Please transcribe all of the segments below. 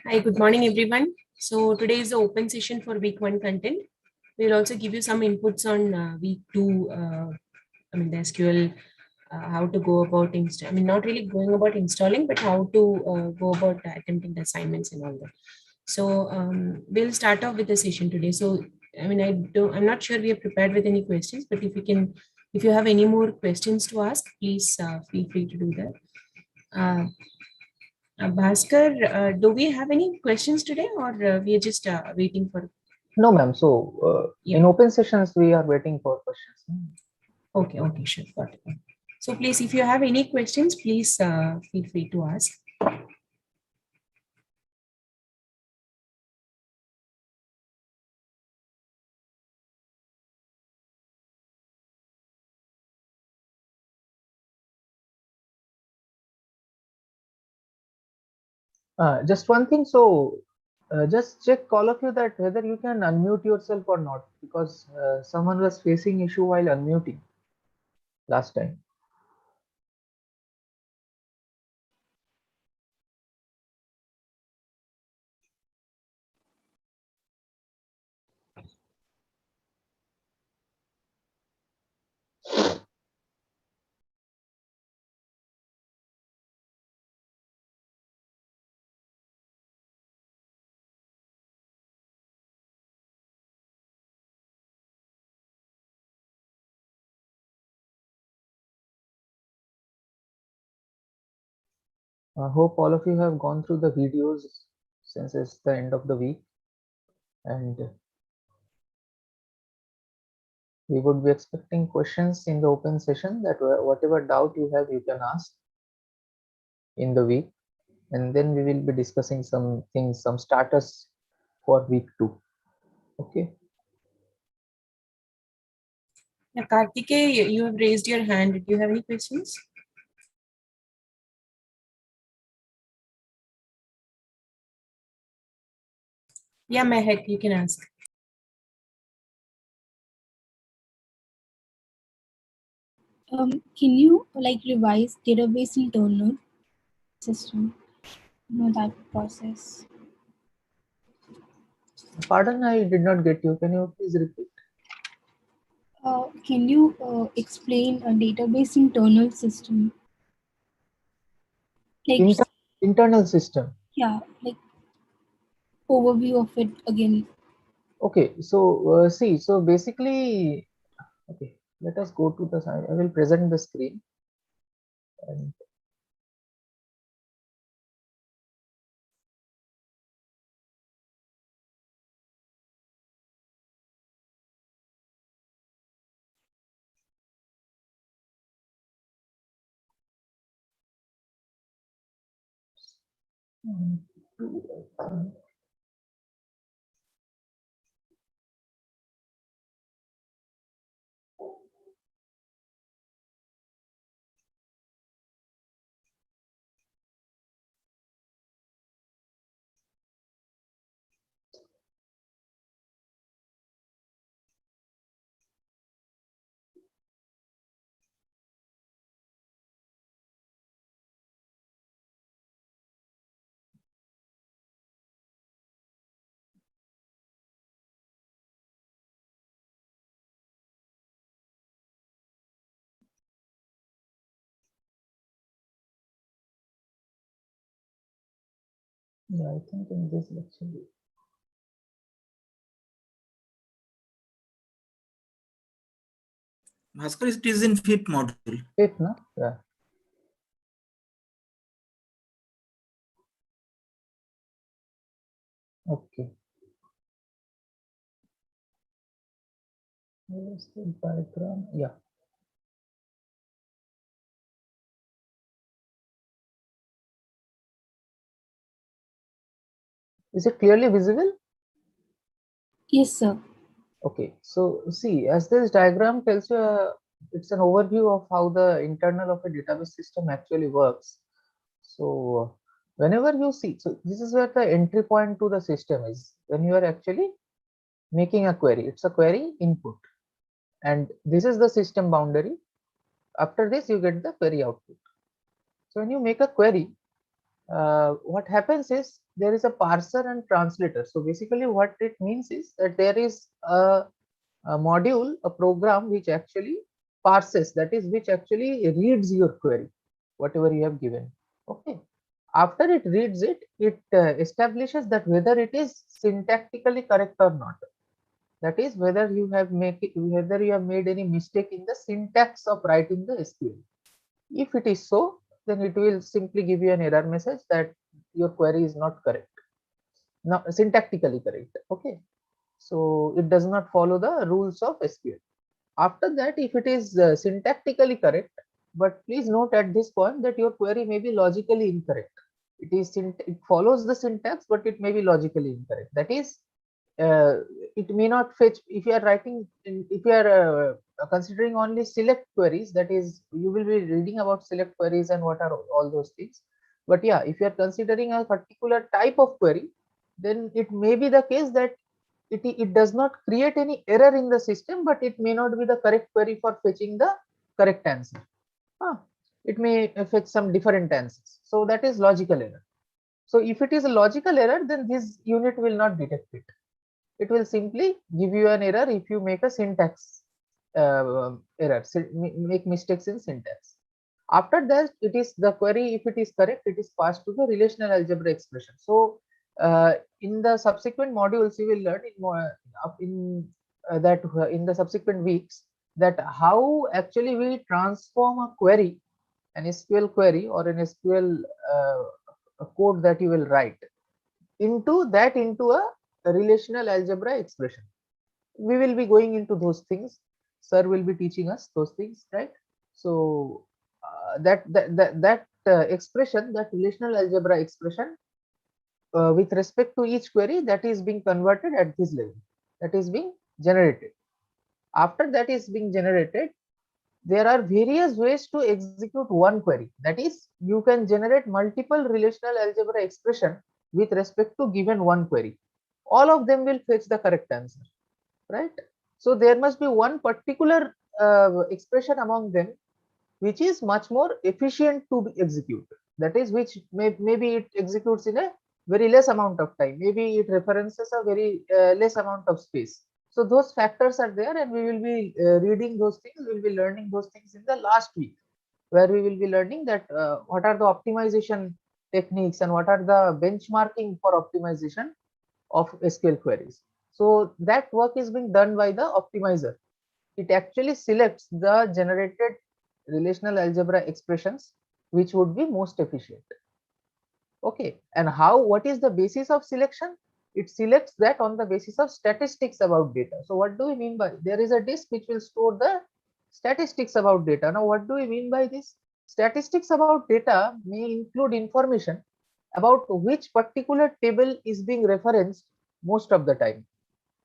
Hi, good morning, everyone. So today is the open session for week one content. We'll also give you some inputs on week two. The SQL, how to go about not really going about installing, but how to go about attempting the assignments and all that. So we'll start off with the session today. So I'm not sure we are prepared with any questions, but if you have any more questions to ask, please feel free to do that. Bhaskar, do we have any questions today, or we are just waiting for? No, ma'am. So in open sessions, we are waiting for questions. Okay, sure. Got it. So please, if you have any questions, please feel free to ask. Just one thing. So just check all of you that whether you can unmute yourself or not, because someone was facing issue while unmuting last time. I hope all of you have gone through the videos since it's the end of the week, and we would be expecting questions in the open session. That whatever doubt you have, you can ask in the week, and then we will be discussing some things, some starters for week 2. Okay. Yeah, Kartike, you have raised your hand. Do you have any questions? Yeah, Mehak, you can ask. Can you revise database internal system? That process. Pardon, I did not get you. Can you please repeat? Can you explain a database internal system? Internal system. Yeah, overview of it again. Okay, so see, so basically, okay, let us go to the, I will present the screen. And yeah, I think in this lecture, Bhaskar, it is in fifth module. fifth, no? Yeah. Okay. Where's the diagram? Yeah. Is it clearly visible? Yes, sir. Okay, so see, as this diagram tells you, it's an overview of how the internal of a database system actually works. So whenever you see, so this is where the entry point to the system is, when you are actually making a query. It's a query input, and this is the system boundary. After this, you get the query output. So when you make a query, what happens is there is a parser and translator. So basically what it means is that there is a module, a program which actually parses, that is which actually reads your query, whatever you have given. Okay. After it reads it, it establishes that whether it is syntactically correct or not. That is whether you have made any mistake in the syntax of writing the SQL. If it is so, then it will simply give you an error message that your query is not correct, not syntactically correct. Okay. So it does not follow the rules of SQL. After that, if it is syntactically correct, but please note at this point that your query may be logically incorrect. It follows the syntax, but it may be logically incorrect. That is, uh, it may not fetch if you are if you are considering only select queries. That is, you will be reading about select queries and what are all those things. But yeah, if you are considering a particular type of query, then it may be the case that it does not create any error in the system, but it may not be the correct query for fetching the correct answer. It may fetch some different answers. So that is logical error. So if it is a logical error, then this unit will not detect it. It will simply give you an error if you make a syntax error, make mistakes in syntax. After that, it is the query, if it is correct, it is passed to the relational algebra expression. So in the subsequent modules, you will learn in the subsequent weeks that how actually we transform a query, an SQL query or an SQL code that you will write into a relational algebra expression. We will be going into those things. Sir will be teaching us those things, right? So that expression, that relational algebra expression, with respect to each query, that is being converted at this level, that is being generated. After that is being generated, there are various ways to execute one query. That is, you can generate multiple relational algebra expression with respect to given one query. All of them will fetch the correct answer, right? So there must be one particular expression among them which is much more efficient to execute. That is, which maybe it executes in a very less amount of time. Maybe it references a very less amount of space. So those factors are there, and we will be reading those things. We will be learning those things in the last week, where we will be learning that what are the optimization techniques and what are the benchmarking for optimization of SQL queries. So that work is being done by the optimizer. It actually selects the generated relational algebra expressions which would be most efficient. Okay, and what is the basis of selection? It selects that on the basis of statistics about data. So what do we mean by, there is a disk which will store the statistics about data. Now what do we mean by this? Statistics about data may include information about which particular table is being referenced most of the time,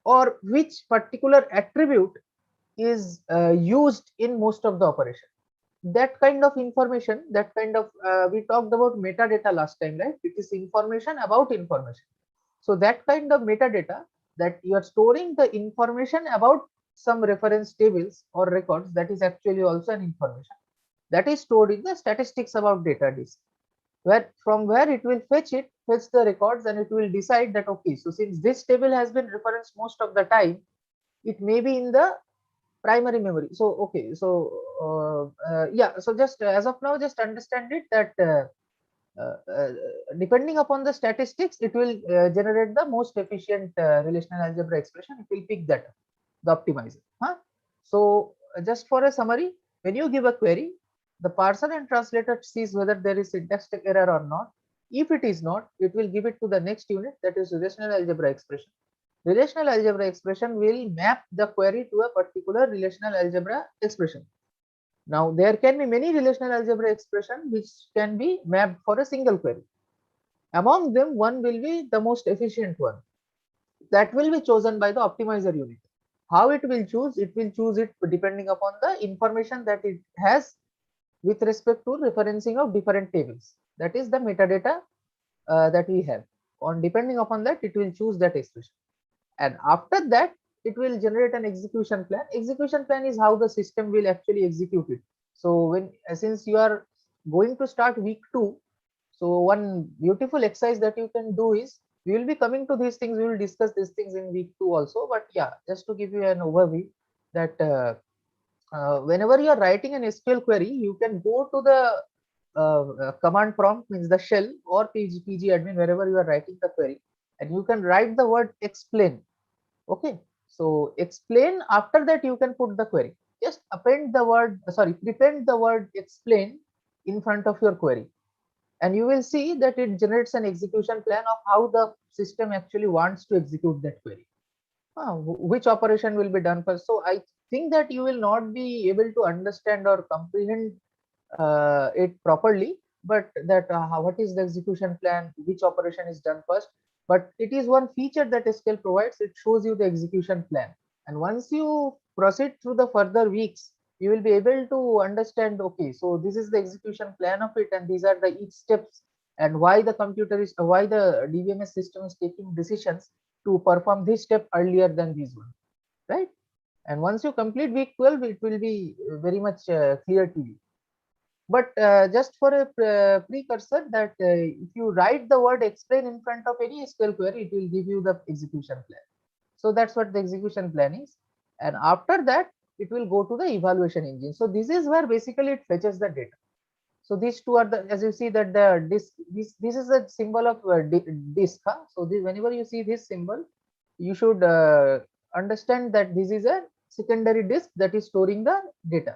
or which particular attribute is used in most of the operation. That kind of information, that kind of we talked about metadata last time, right? It is information about information. So that kind of metadata, that you are storing the information about some reference tables or records, that is actually also an information that is stored in the statistics about data disk, where from where it will fetch the records, and it will decide that okay, so since this table has been referenced most of the time, it may be in the primary memory. So okay, so yeah, so just as of now, just understand it that uh, uh, depending upon the statistics, it will generate the most efficient relational algebra expression. It will pick that up, the optimizer. So just for a summary, when you give a query, the parser and translator sees whether there is syntactic error or not. If it is not, it will give it to the next unit, that is relational algebra expression. Relational algebra expression will map the query to a particular relational algebra expression. Now, there can be many relational algebra expression which can be mapped for a single query. Among them, one will be the most efficient one. That will be chosen by the optimizer unit. How it will choose? It will choose it depending upon the information that it has with respect to referencing of different tables. That is the metadata that we have. On depending upon that, it will choose that expression. And after that, it will generate an execution plan. Execution plan is how the system will actually execute it. So when since you are going to start week 2, So one beautiful exercise that you can do is, we will be coming to these things, we will discuss these things in week 2 also, but yeah, just to give you an overview that whenever you are writing an SQL query, you can go to the command prompt, means the shell, or PG admin, wherever you are writing the query, and you can write the word explain. Okay, so explain, after that you can put the query. Just append the word, sorry, prepend the word explain in front of your query, and you will see that it generates an execution plan of how the system actually wants to execute that query. Which operation will be done first. So I think that you will not be able to understand or comprehend it properly, but that what is the execution plan, which operation is done first. But it is one feature that SQL provides, it shows you the execution plan, and once you proceed through the further weeks, you will be able to understand, okay, so this is the execution plan of it, and these are the each steps, and why the computer is why the DBMS system is taking decisions to perform this step earlier than this one, right? And once you complete week 12, it will be very much clear to you. But just for a precursor, that if you write the word explain in front of any SQL query, it will give you the execution plan. So that's what the execution plan is. And after that, it will go to the evaluation engine. So this is where basically it fetches the data. So these two are the, as you see that the disk, this is a symbol of disk. Huh? So this, whenever you see this symbol, you should understand that this is a secondary disk that is storing the data,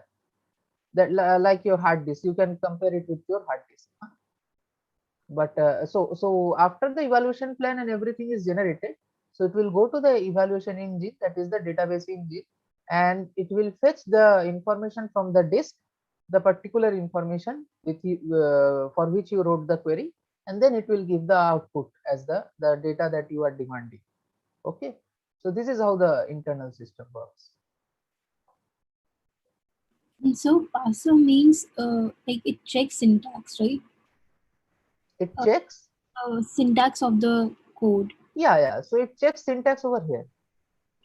that like your hard disk, you can compare it with your hard disk. But so after the evaluation plan and everything is generated, so it will go to the evaluation engine, that is the database engine, and it will fetch the information from the disk, the particular information with you, for which you wrote the query, and then it will give the output as the data that you are demanding. Okay, so this is how the internal system works. And so parser means like it checks syntax, right? It checks Syntax of the code. yeah, so it checks syntax over here,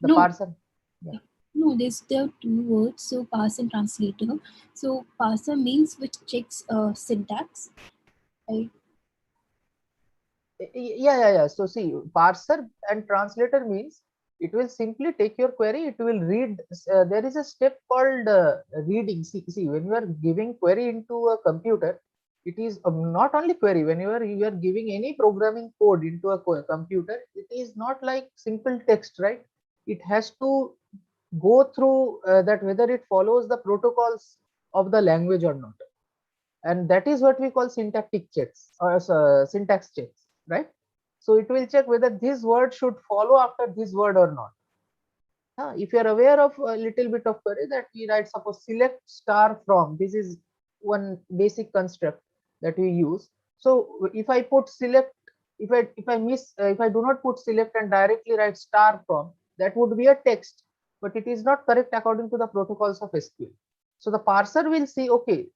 the No. parser. Yeah. No, there are two words, so parser and translator. So parser means which checks syntax, right? Yeah. So see, parser and translator means it will simply take your query, it will read. There is a step called reading. See, when you are giving query into a computer, it is not only query. Whenever you are giving any programming code into a computer, it is not like simple text, right? It has to go through that, whether it follows the protocols of the language or not, and that is what we call syntactic checks, or syntax checks, right? So it will check whether this word should follow after this word or not. If you are aware of a little bit of query, that we write, suppose select star from, this is one basic construct that we use. So if I put select, if I do not put select and directly write star from, that would be a text, but it is not correct according to the protocols of SQL. So the parser will see, okay,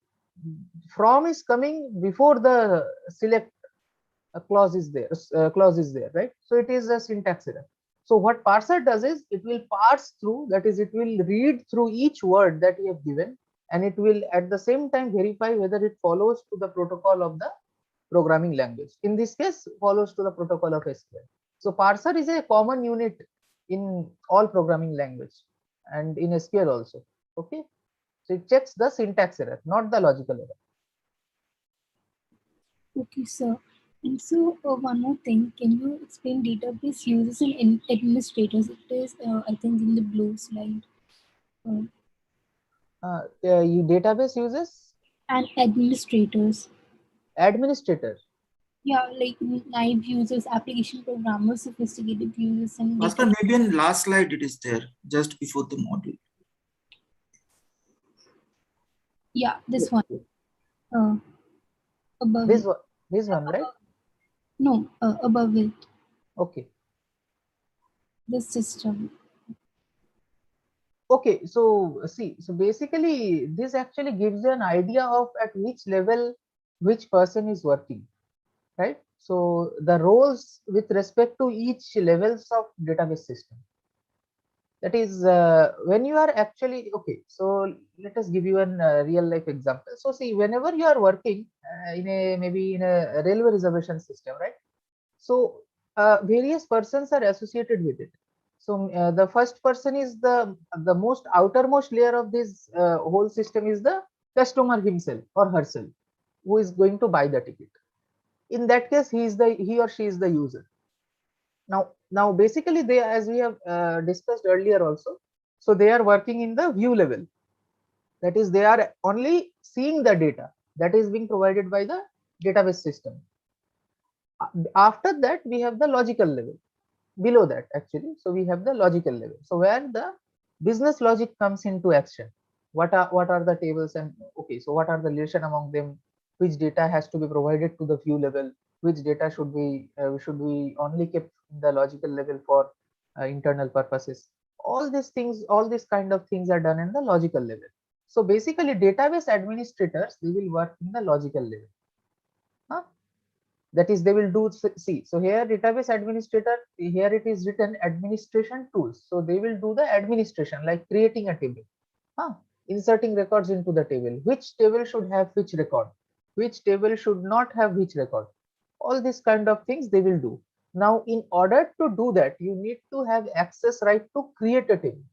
from is coming before the select clause is there, right? So it is a syntax error. So what parser does is, it will parse through, that is, it will read through each word that you have given, and it will at the same time verify whether it follows to the protocol of the programming language. In this case, follows to the protocol of SQL. So parser is a common unit in all programming language and in SQL also. Okay, so it checks the syntax error, not the logical error. Okay, sir. And so one more thing, can you explain database users and administrators? It is, I think, in the blue slide. Database uses And administrators. administrator. Yeah, like naive users, application programmers, sophisticated users, and Bhaskar, maybe in last slide it is there, just before the module. yeah, this one. Above This it. one, this one, right? No, above it. Okay. The system. Okay, so see, so basically this actually gives you an idea of at which level which person is working, right? So the roles with respect to each levels of database system. That is when you are actually okay. So let us give you a real life example. So see, whenever you are working in a maybe in a railway reservation system, right? So various persons are associated with it. So the first person is the most outermost layer of this whole system is the customer himself or herself, who is going to buy the ticket. In that case, he or she is the user. Now basically they, as we have discussed earlier also, so they are working in the view level. That is, they are only seeing the data that is being provided by the database system. After that, we have the logical level. Below that, actually, so we have the logical level. So where the business logic comes into action. What are the tables, and okay, so what are the relation among them? Which data has to be provided to the view level? Which data should we only kept in the logical level for internal purposes? All these things, all these kind of things are done in the logical level. So basically, database administrators, they will work in the logical level. Huh? That is, they will do, see, so here database administrator, here it is written administration tools, so they will do the administration, like creating a table, huh? Inserting records into the table, which table should have which record, which table should not have which record. All these kind of things they will do. Now in order to do that, you need to have access right to create a table.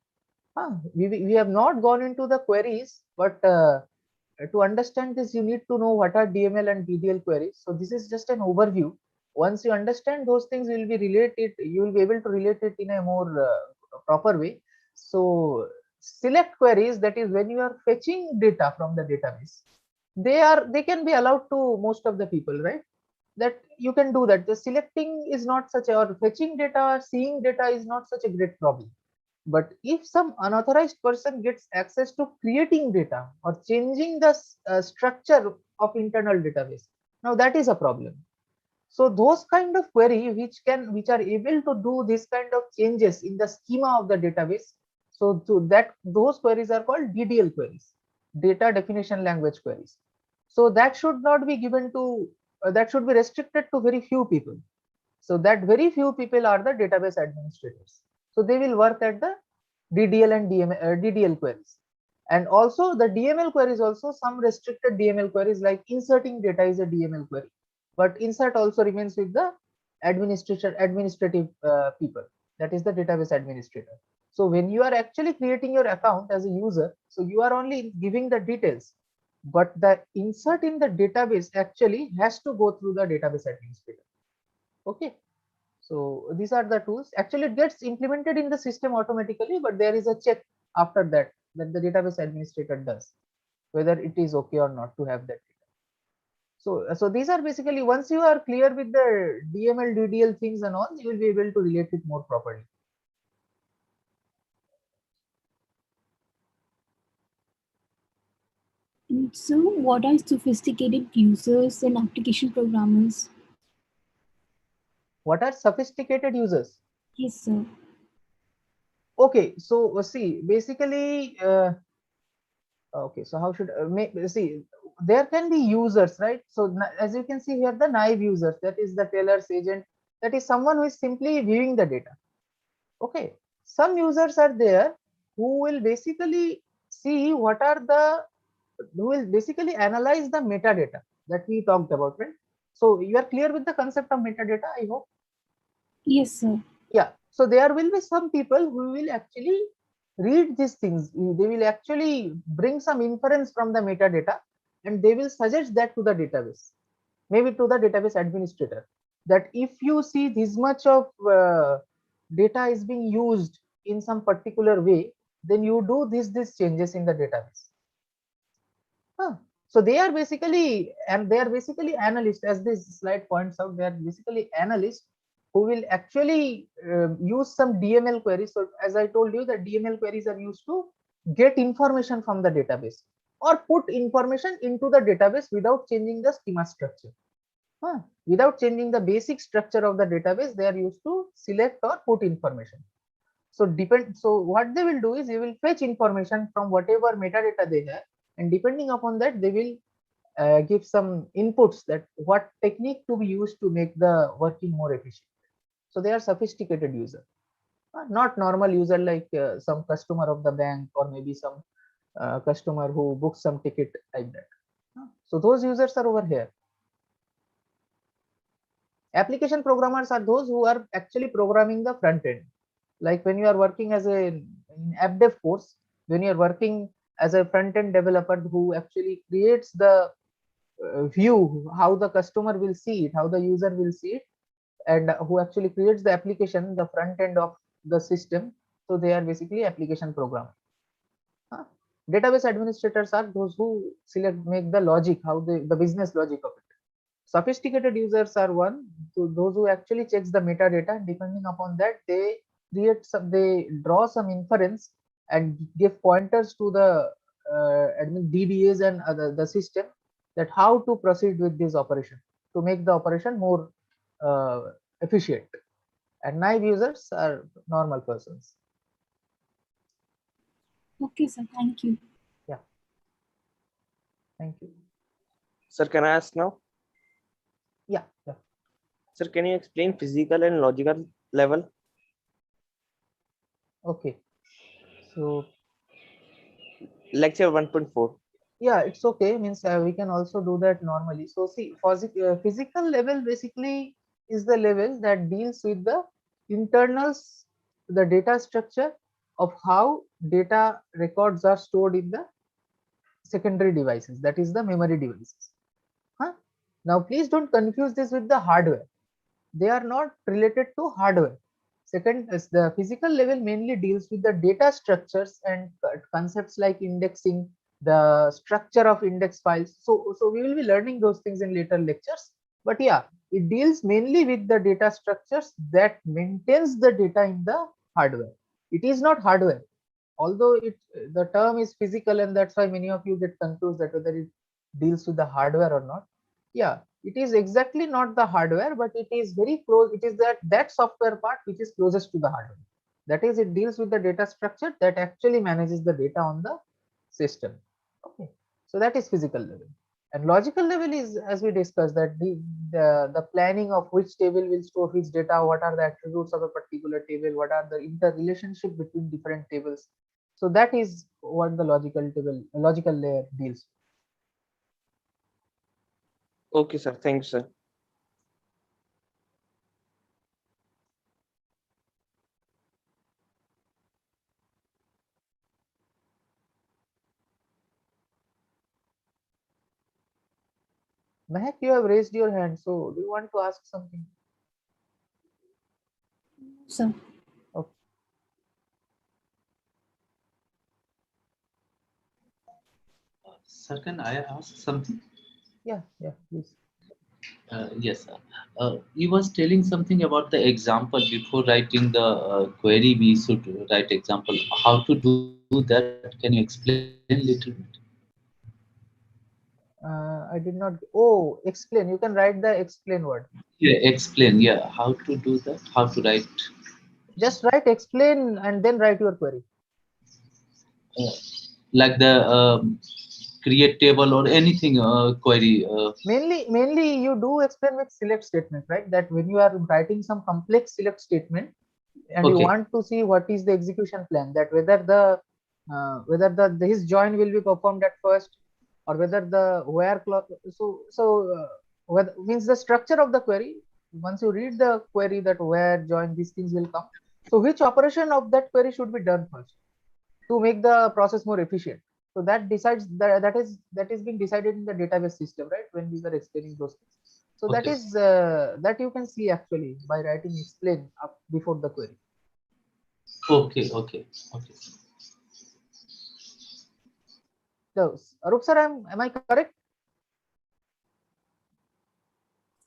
We have not gone into the queries, but to understand this, you need to know what are DML and DDL queries. So this is just an overview. Once you understand those things, you will be related. You will be able to relate it in a more proper way. So select queries, that is when you are fetching data from the database, they can be allowed to most of the people, right? That you can do that. The selecting is not such a, or fetching data, seeing data is not such a great problem. But if some unauthorized person gets access to creating data or changing the structure of internal database, now that is a problem. So those kind of query which are able to do this kind of changes in the schema of the database, so to that, those queries are called DDL queries, data definition language queries. So that should not be given to that should be restricted to very few people. So that very few people are the database administrators. So they will work at the DDL and DDL queries. And also the DML queries, also some restricted DML queries, like inserting data is a DML query. But insert also remains with the administrative people, that is the database administrator. So when you are actually creating your account as a user, so you are only giving the details, but the insert in the database actually has to go through the database administrator. Okay, so these are the tools. Actually, it gets implemented in the system automatically, but there is a check after that that the database administrator does, whether it is okay or not to have that data. So these are basically, once you are clear with the DML, DDL things and all, you will be able to relate it more properly. And so, what are sophisticated users and application programmers? What are sophisticated users? Yes, sir. Okay, so see, basically, okay, so how should see, there can be users, right? So as you can see here, the naive users, that is the teller's agent, that is someone who is simply viewing the data. Okay, some users are there who will basically see what are the, who will basically analyze the metadata that we talked about, right? So you are clear with the concept of metadata, I hope. Yes, sir. Yeah, so there will be some people who will actually read these things. They will actually bring some inference from the metadata, and they will suggest that to the database, maybe to the database administrator, that if you see this much of data is being used in some particular way, then you do these changes in the database. So they are basically, and they are basically analysts, as this slide points out. They are basically analysts who will actually use some DML queries. So as I told you, the DML queries are used to get information from the database or put information into the database without changing the schema structure. Without changing the basic structure of the database, they are used to select or put information. So what they will do is, they will fetch information from whatever metadata they have, and depending upon that, they will give some inputs, that what technique to be used to make the working more efficient. So they are sophisticated user. Not normal user like some customer of the bank or maybe some customer who books some ticket like that. So those users are over here. Application programmers are those who are actually programming the front end. Like when you are working as a in app dev course, when you are working as a front end developer who actually creates the view, how the customer will see it, how the user will see it, and who actually creates the application, the front end of the system. So they are basically application programmers. Database administrators are those who make the logic, how the business logic of it. Sophisticated users are one, so those who actually checks the metadata, and depending upon that they draw some inference and give pointers to the admin DBAs and the system, that how to proceed with this operation to make the operation more uh, efficient. And naive users are normal persons. Okay, sir. Thank you. Yeah. Thank you. Sir, can I ask now? Yeah. Yeah. Sir, can you explain physical and logical level? Okay. So Lecture 1.4. yeah, it's okay, means we can also do that normally. So see, physical level basically is the level that deals with the internals, the data structure of how data records are stored in the secondary devices, that is the memory devices. Now please don't confuse this with the hardware. They are not related to hardware. Second is the physical level mainly deals with the data structures and concepts like indexing, the structure of index files. So we will be learning those things in later lectures. But yeah, it deals mainly with the data structures that maintains the data in the hardware. It is not hardware, although the term is physical, and that's why many of you get confused that whether it deals with the hardware or not. Yeah, it is exactly not the hardware, but it is very close. It is that software part which is closest to the hardware. That is, it deals with the data structure that actually manages the data on the system. Okay, so that is physical level. And logical level is, as we discussed, that the planning of which table will store which data, what are the attributes of a particular table, what are the interrelationship between different tables. So that is what the logical layer deals with. Okay, sir. Thanks, sir. Mehak, you have raised your hand, so do you want to ask something? Sir. Okay. Sir, can I ask something? Yeah, please. Yes, sir. You was telling something about the example before writing the query. We should write example. How to do that? Can you explain a little bit? I did not. Oh, explain. You can write the explain word. Yeah, explain. Yeah, how to do that? How to write? Just write explain and then write your query. Like the create table or anything query. Mainly you do explain with select statement, right? That when you are writing some complex select statement and you Okay. want to see what is the execution plan, that whether his join will be performed at first, or whether the where clause. Whether means the structure of the query. Once you read the query, that where join, these things will come. So which operation of that query should be done first to make the process more efficient? So that decides that is being decided in the database system, right? When we were explaining those things. So that Okay. is that you can see actually by writing explain up before the query. Okay. So Arup sir, am I correct?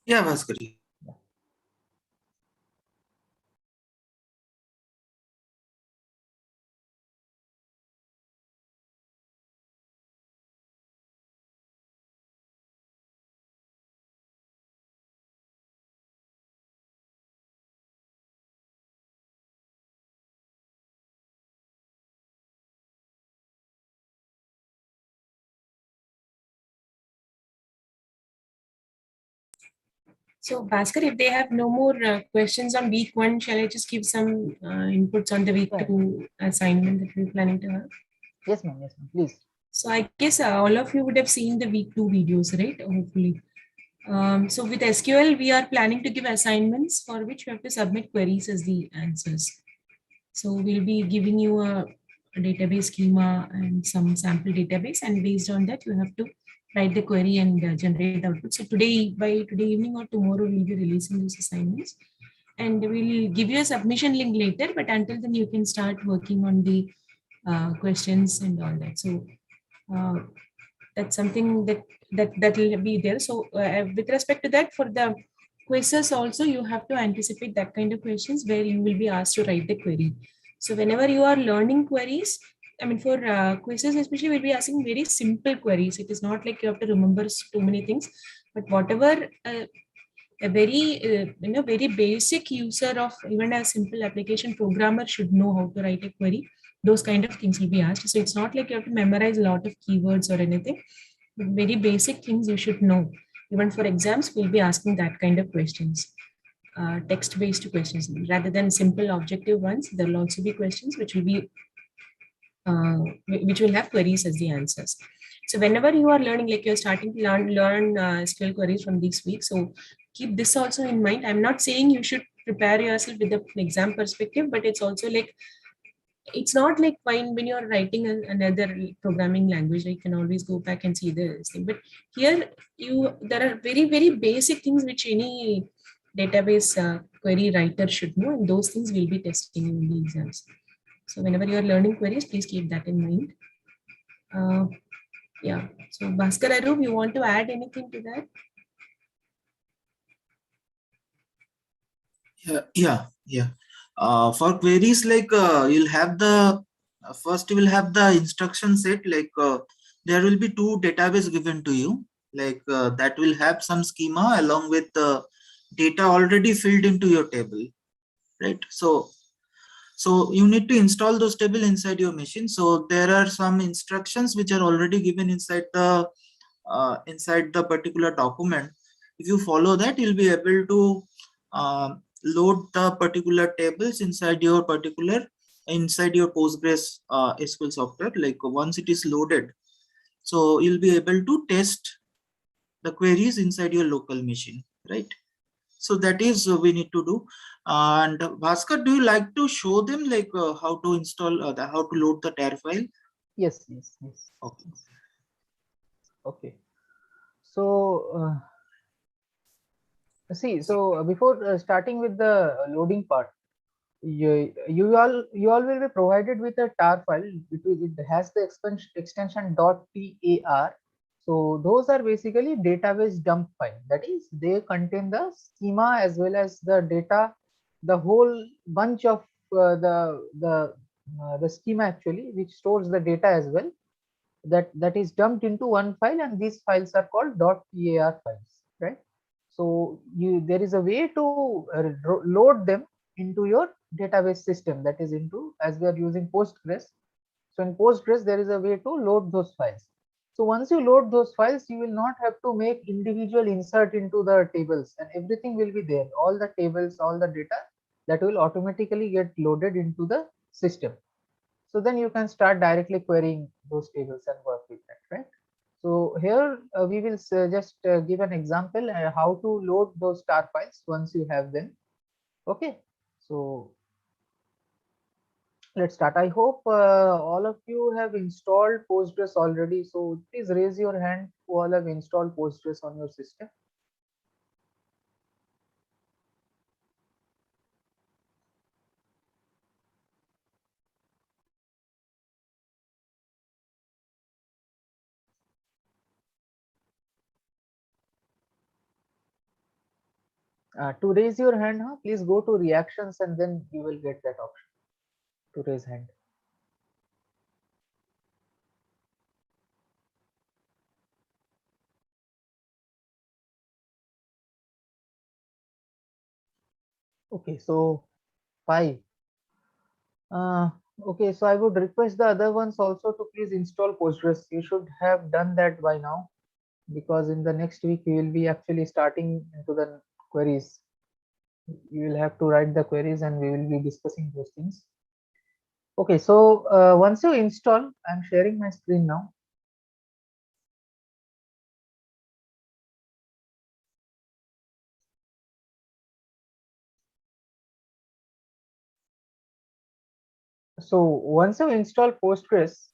Yeah, Bhaskar. So, Bhaskar, if they have no more questions on week 1, shall I just give some inputs on the week Yeah. 2 assignment that we're planning to have? Yes, ma'am. Yes, ma'am. Please. So, I guess all of you would have seen the week 2 videos, right? Hopefully. So, with SQL, we are planning to give assignments for which you have to submit queries as the answers. So, we'll be giving you a database schema and some sample database, and based on that, you have to write the query and generate the output. So by today evening or tomorrow, we'll be releasing those assignments, and we'll give you a submission link later. But until then, you can start working on the questions and all that. So that's something that will be there. So with respect to that, for the quizzes also, you have to anticipate that kind of questions where you will be asked to write the query. So whenever you are learning queries, I mean, for quizzes especially, we'll be asking very simple queries. It is not like you have to remember too many things, but whatever a very very basic user of even a simple application programmer should know how to write a query. Those kind of things will be asked. So it's not like you have to memorize a lot of keywords or anything. Very basic things you should know. Even for exams, we'll be asking that kind of questions, text-based questions rather than simple objective ones. There will also be questions which will have queries as the answers. So whenever you are learning, like you're starting to learn SQL queries from this week, so keep this also in mind. I'm not saying you should prepare yourself with the exam perspective, but it's also like, it's not like fine when you're writing another programming language, you can always go back and see this thing. But here there are very, very basic things which any database query writer should know, and those things will be testing in the exams. So whenever you are learning queries, please keep that in mind. Yeah. So Bhaskar, Arup, you want to add anything to that? Yeah. For queries, like you'll have the first you will have the instruction set, like there will be two database given to you, like that will have some schema along with the data already filled into your table, right? So you need to install those table inside your machine. So there are some instructions which are already given inside the particular document. If you follow that, you'll be able to load the particular tables inside your Postgres SQL software. Like once it is loaded, so you'll be able to test the queries inside your local machine, right? So that is we need to do. And Bhaskar, do you like to show them like how to install how to load the tar file? Yes. Okay. Okay. So see, so before starting with the loading part, you all will be provided with a tar file. It has the extension .tar. So those are basically database dump file. That is, they contain the schema as well as the data, the whole bunch of the schema actually, which stores the data as well. That is dumped into one file, and these files are called .tar files, right? So there is a way to load them into your database system, that is into, as we are using Postgres. So in Postgres there is a way to load those files. So once you load those files, you will not have to make individual insert into the tables, and everything will be there. All the tables, all the data, that will automatically get loaded into the system. So then you can start directly querying those tables and work with that, right? So here we will just give an example how to load those tar files once you have them. Okay, so let's start. I hope all of you have installed Postgres already. So please raise your hand who all have installed Postgres on your system. To raise your hand, please go to reactions and then you will get that option to raise hand. Okay, so 5. Okay, so I would request the other ones also to please install Postgres. You should have done that by now, because in the next week we will be actually starting into the queries. You will have to write the queries and we will be discussing those things. Okay, so once you install, I'm sharing my screen now. So once you install Postgres,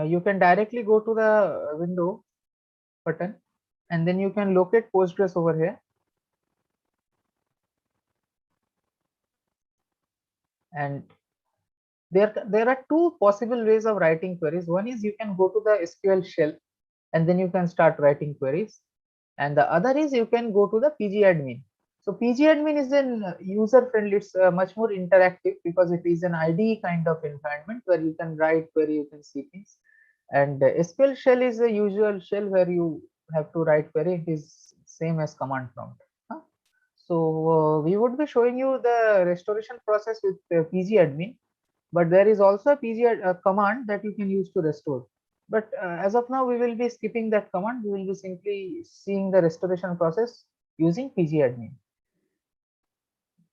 you can directly go to the window button and then you can locate Postgres over here. And there are two possible ways of writing queries. One is you can go to the SQL shell and then you can start writing queries. And the other is you can go to the pgadmin. So pgadmin is an user friendly, it's much more interactive because it is an IDE kind of environment where you can write query, you can see things. And SQL shell is a usual shell where you have to write query. It is same as command prompt. Huh? So we would be showing you the restoration process with pgadmin, but there is also a command that you can use to restore. But as of now, we will be skipping that command. We will be simply seeing the restoration process using pgadmin.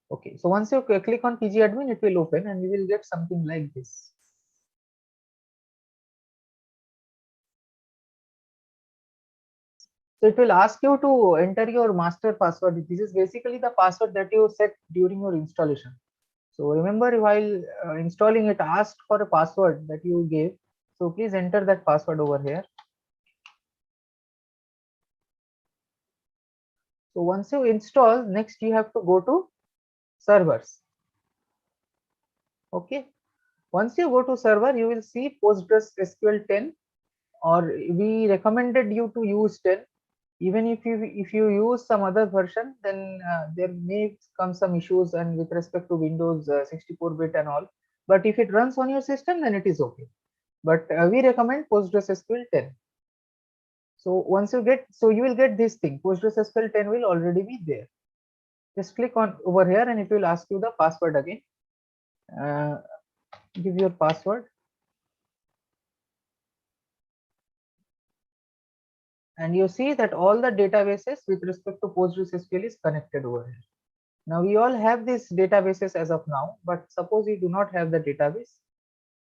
Okay, so once you click on pgadmin, it will open and you will get something like this. So it will ask you to enter your master password. This is basically the password that you set during your installation. So remember, while installing, it asked for a password that you gave. So please enter that password over here. So once you install, next you have to go to servers. Okay. Once you go to server, you will see PostgreSQL 10, or we recommended you to use 10. Even if you use some other version, then there may come some issues and with respect to Windows 64-bit and all. But if it runs on your system, then it is okay. But we recommend PostgreSQL 10. So once you get, so you will get this thing. PostgreSQL 10 will already be there. Just click on over here and it will ask you the password again. Give your password. And you see that all the databases with respect to PostgreSQL is connected over here. Now we all have these databases as of now, but suppose you do not have the database.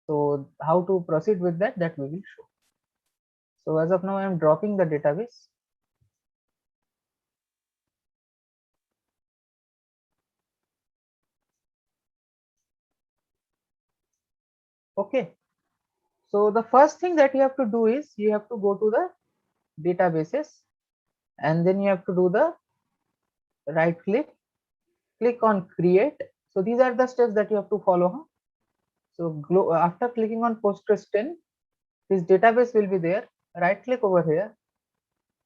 So how to proceed with that, that we will show. So as of now, I am dropping the database. Okay. So the first thing that you have to do is you have to go to the databases and then you have to do the right click on create. So these are the steps that you have to follow. Huh? So after clicking on Postgres 10, this database will be there. Right click over here,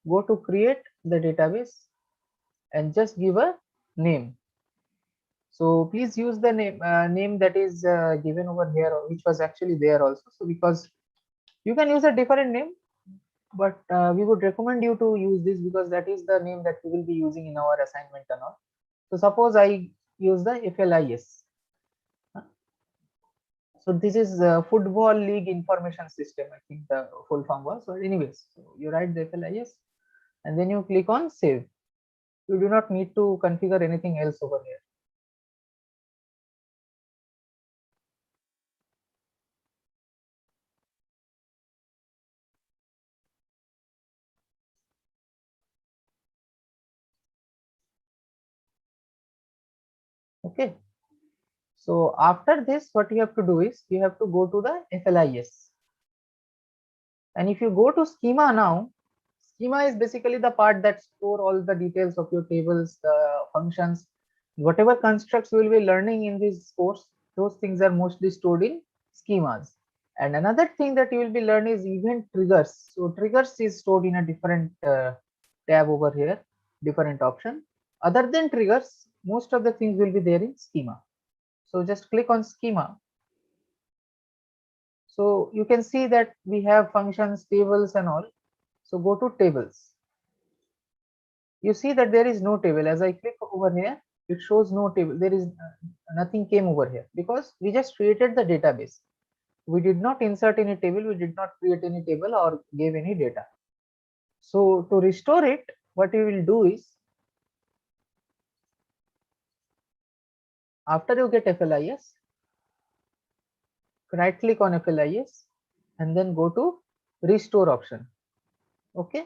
go to create the database and just give a name. So please use the name that is given over here, which was actually there also. So because you can use a different name, but we would recommend you to use this because that is the name that we will be using in our assignment and all. So suppose I use the FLIS. So this is Football League Information System, I think the full form was. So anyways, so you write the FLIS and then you click on save. You do not need to configure anything else over here. Okay. So after this, what you have to do is you have to go to the FLIS. And if you go to schema now, schema is basically the part that store all the details of your tables, the functions, whatever constructs you will be learning in this course, those things are mostly stored in schemas. And another thing that you will be learning is event triggers. So triggers is stored in a different tab over here, different option. Other than triggers, most of the things will be there in schema. So just click on schema. So you can see that we have functions, tables and all. So go to tables. You see that there is no table. As I click over here, it shows no table. There is nothing came over here because we just created the database. We did not insert any table. We did not create any table or gave any data. So to restore it, what we will do is After you get FLIS, right click on FLIS and then go to restore option. Okay.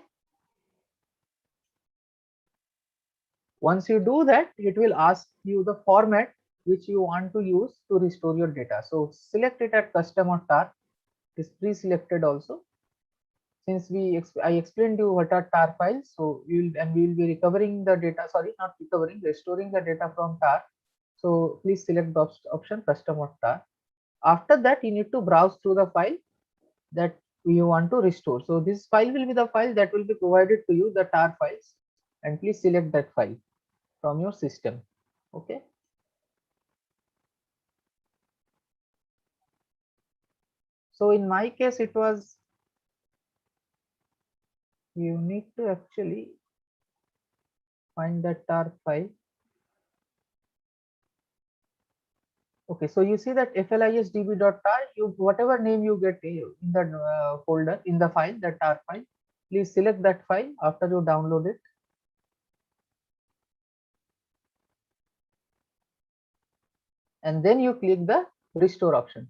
Once you do that, it will ask you the format which you want to use to restore your data. So select it at custom or tar. It is pre-selected also. Since I explained you what are tar files, so we will be recovering the data. Sorry, not recovering, restoring the data from tar. So please select the option custom or tar. After that, you need to browse through the file that you want to restore. So this file will be the file that will be provided to you, the tar files, and please select that file from your system. Okay. So in my case, it was, you need to actually find that tar file. Okay, so you see that flisdb.tar, you whatever name you get in the folder, in the file, that tar file, please select that file after you download it. And then you click the restore option.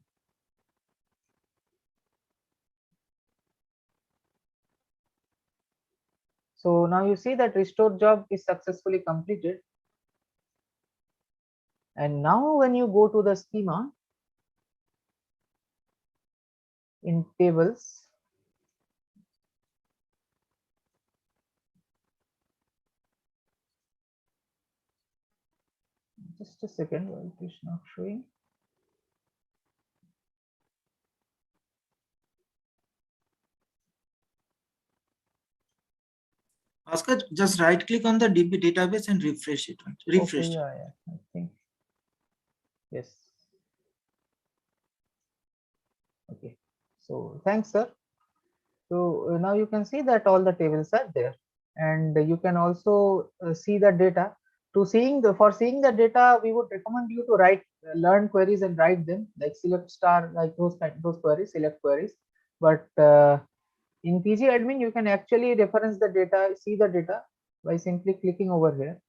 So now you see that restore job is successfully completed. And now when you go to the schema in tables, just a second, while it is not showing. Bhaskar, just right click on the DB database and refresh it. Refresh. Okay, yeah, I think. Yes. Okay. So thanks, sir. So now you can see that all the tables are there, and you can also see the data. For seeing the data, we would recommend you to write learn queries and write them, like select star, like those queries, select queries. But in PG admin, you can actually reference the data, see the data by simply clicking over here.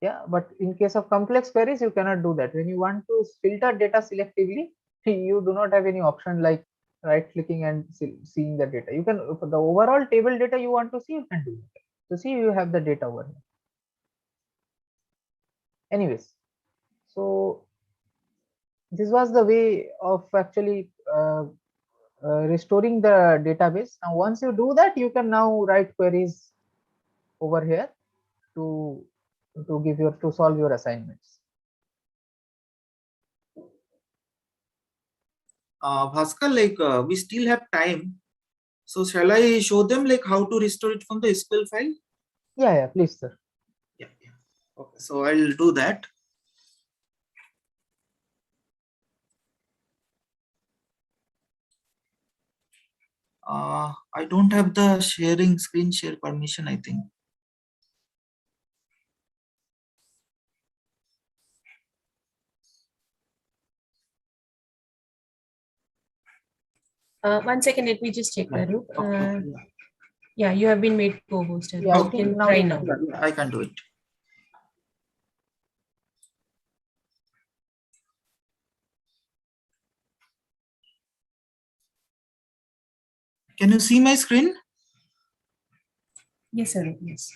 Yeah, but in case of complex queries, you cannot do that. When you want to filter data selectively, you do not have any option like right clicking and seeing the data. You can, for the overall table data you want to see, you can do it. So see, you have the data over here. Anyways, so this was the way of actually restoring the database. Now once you do that, you can now write queries over here to solve your assignments. Bhaskar, like we still have time, so shall I show them like how to restore it from the SQL file? Yeah, please, sir. Yeah. Okay, so I'll do that. I don't have the screen share permission, I think. One second, let me just check, Baruch. Okay. Yeah, you have been made co-host. Yeah, I You think can now try you now. can. I can do it. Can you see my screen? Yes, sir. Yes.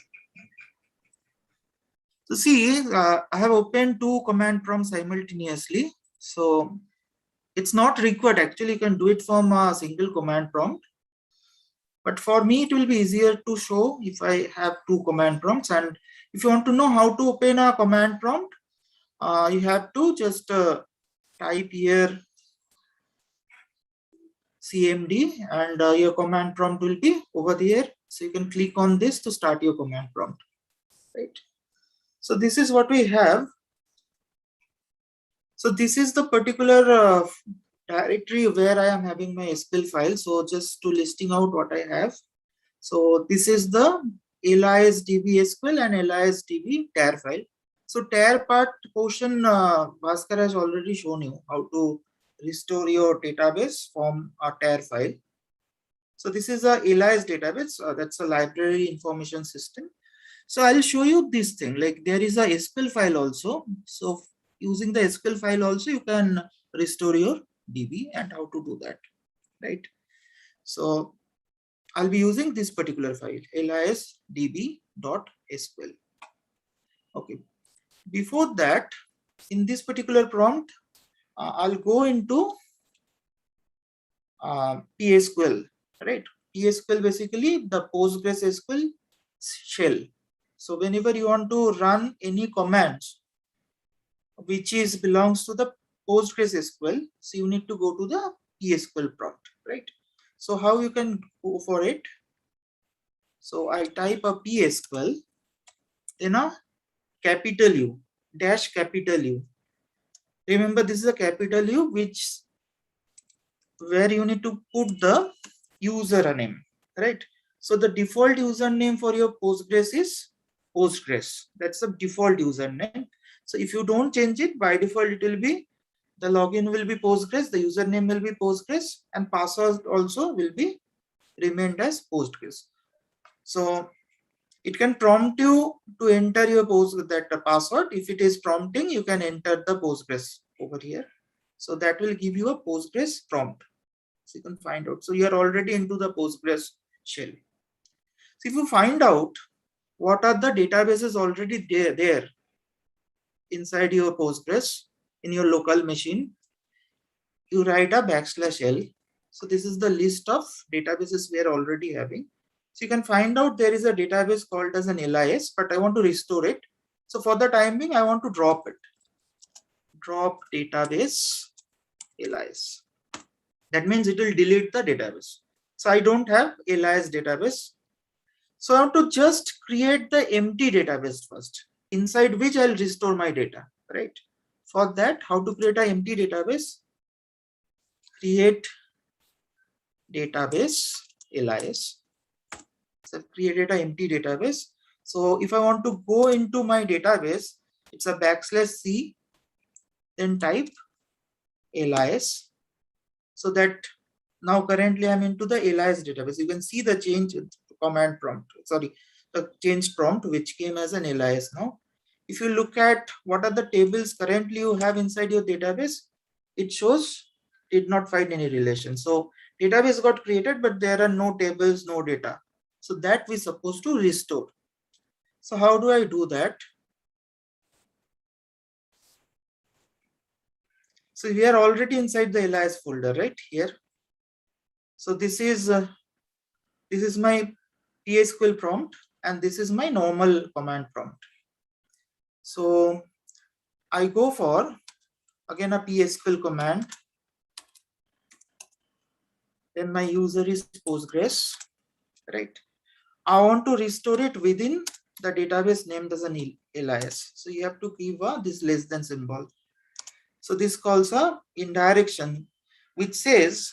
So see, I have opened two command prompts simultaneously. So it's not required. Actually, you can do it from a single command prompt. But for me, it will be easier to show if I have two command prompts. And if you want to know how to open a command prompt, you have to just type here CMD, and your command prompt will be over there. So you can click on this to start your command prompt, right? So this is what we have. So this is the particular directory where I am having my SQL file. So just to listing out what I have. So this is the alias DB SQL and alias DB tar file. So tar part portion, Bhaskar has already shown you how to restore your database from a tar file. So this is a alias database. That's a library information system. So I'll show you this thing, like there is a SQL file also. So using the SQL file also you can restore your DB and how to do that, right? So I'll be using this particular file, lisdb.sql. Okay. Before that, in this particular prompt, I'll go into PSQL, right? PSQL basically the PostgreSQL shell. So whenever you want to run any commands which is belongs to the PostgreSQL, so you need to go to the PSQL prompt, right? So how you can go for it? So I type a PSQL, then a capital U, dash capital U. Remember, this is a capital U, which where you need to put the username, right? So the default username for your Postgres is Postgres. That's the default username. So if you don't change it, by default it will be, the login will be Postgres, the username will be Postgres, and password also will be remained as Postgres. So it can prompt you to enter your password. If it is prompting, you can enter the Postgres over here. So that will give you a Postgres prompt. So you can find out. So you are already into the Postgres shell. So if you find out what are the databases already there inside your Postgres in your local machine, you write a \l. So this is the list of databases we are already having. So you can find out there is a database called as an LIS, but I want to restore it. So for the time being, I want to drop it. Drop database LIS. That means it will delete the database. So I don't have LIS database. So I want to just create the empty database first, inside which I'll restore my data, right? For that, how to create an empty database? Create database LIS. So I've created an empty database. So if I want to go into my database, it's a \c, then type LIS. So that now currently I'm into the LIS database. You can see the change command prompt, sorry, the change prompt which came as an LIS now. If you look at what are the tables currently you have inside your database, it shows did not find any relation. So database got created, but there are no tables, no data. So that we're supposed to restore. So how do I do that? So we are already inside the LIS folder right here. So this is my PSQL prompt, and this is my normal command prompt. So I go for again a PSQL command. Then my user is Postgres, right? I want to restore it within the database named as an LIS. So you have to give this less than symbol. So this calls a indirection, which says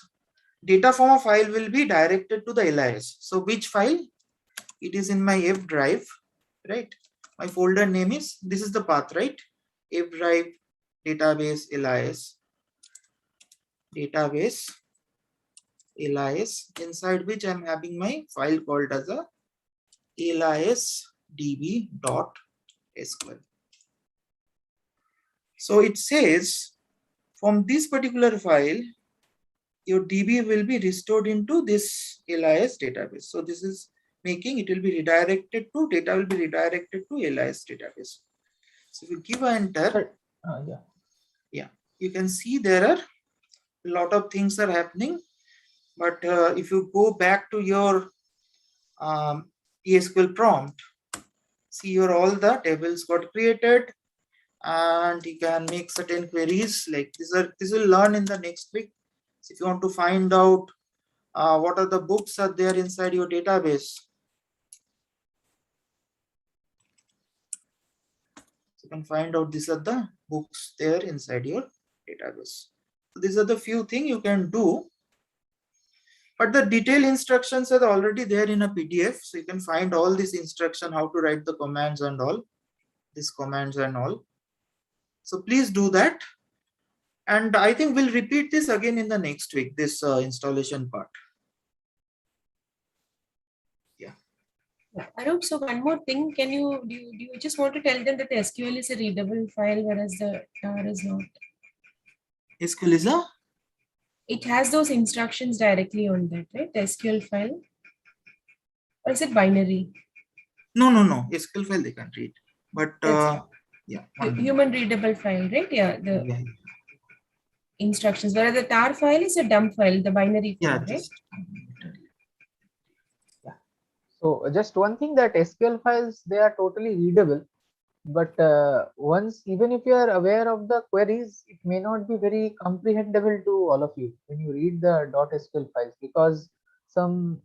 data from a file will be directed to the LIS. So which file? It is in my F drive, right? My folder name is, this is the path, right? F drive database LIS, inside which I'm having my file called as a lisdb.sql. So it says from this particular file, your DB will be restored into this LIS database. So this is making it will be redirected to, data will be redirected to LIS database. So if you give an enter, you can see there are a lot of things are happening. But if you go back to your PSQL prompt, see your all the tables got created, and you can make certain queries like this will learn in the next week. So if you want to find out what are the books are there inside your database, so you can find out these are the books there inside your database. So these are the few things you can do, but the detailed instructions are already there in a PDF. So you can find all this instruction, how to write the commands and all these commands and all. So please do that. And I think we'll repeat this again in the next week, this installation part. Yeah. Arup, so one more thing, do you just want to tell them that the SQL is a readable file, whereas the tar is not? SQL is a? It has those instructions directly on that, right? The SQL file, or is it binary? No. SQL file they can read, but yeah, 1 minute. Human readable file, right? Yeah, the Yeah. instructions. Whereas the tar file is a dump file, the binary file, Yeah, right? just So just one thing, that SQL files, they are totally readable, but once, even if you are aware of the queries, it may not be very comprehensible to all of you when you read the .sql files, because some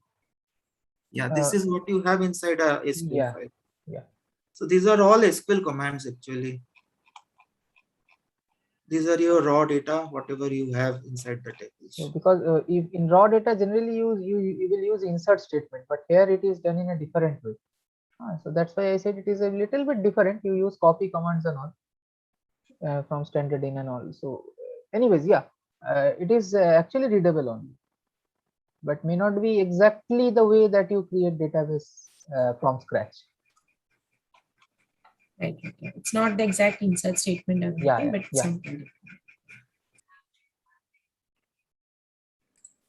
yeah, this is what you have inside a SQL yeah, file. yeah. So these are all SQL commands actually. These are your raw data, whatever you have inside the tables. So because if in raw data, generally you will use insert statement, but here it is done in a different way. So that's why I said it is a little bit different. You use copy commands and all from standard in and all. So anyways, yeah, it is actually readable only, but may not be exactly the way that you create database from scratch. Right. It's not the exact insert statement or anything, but something.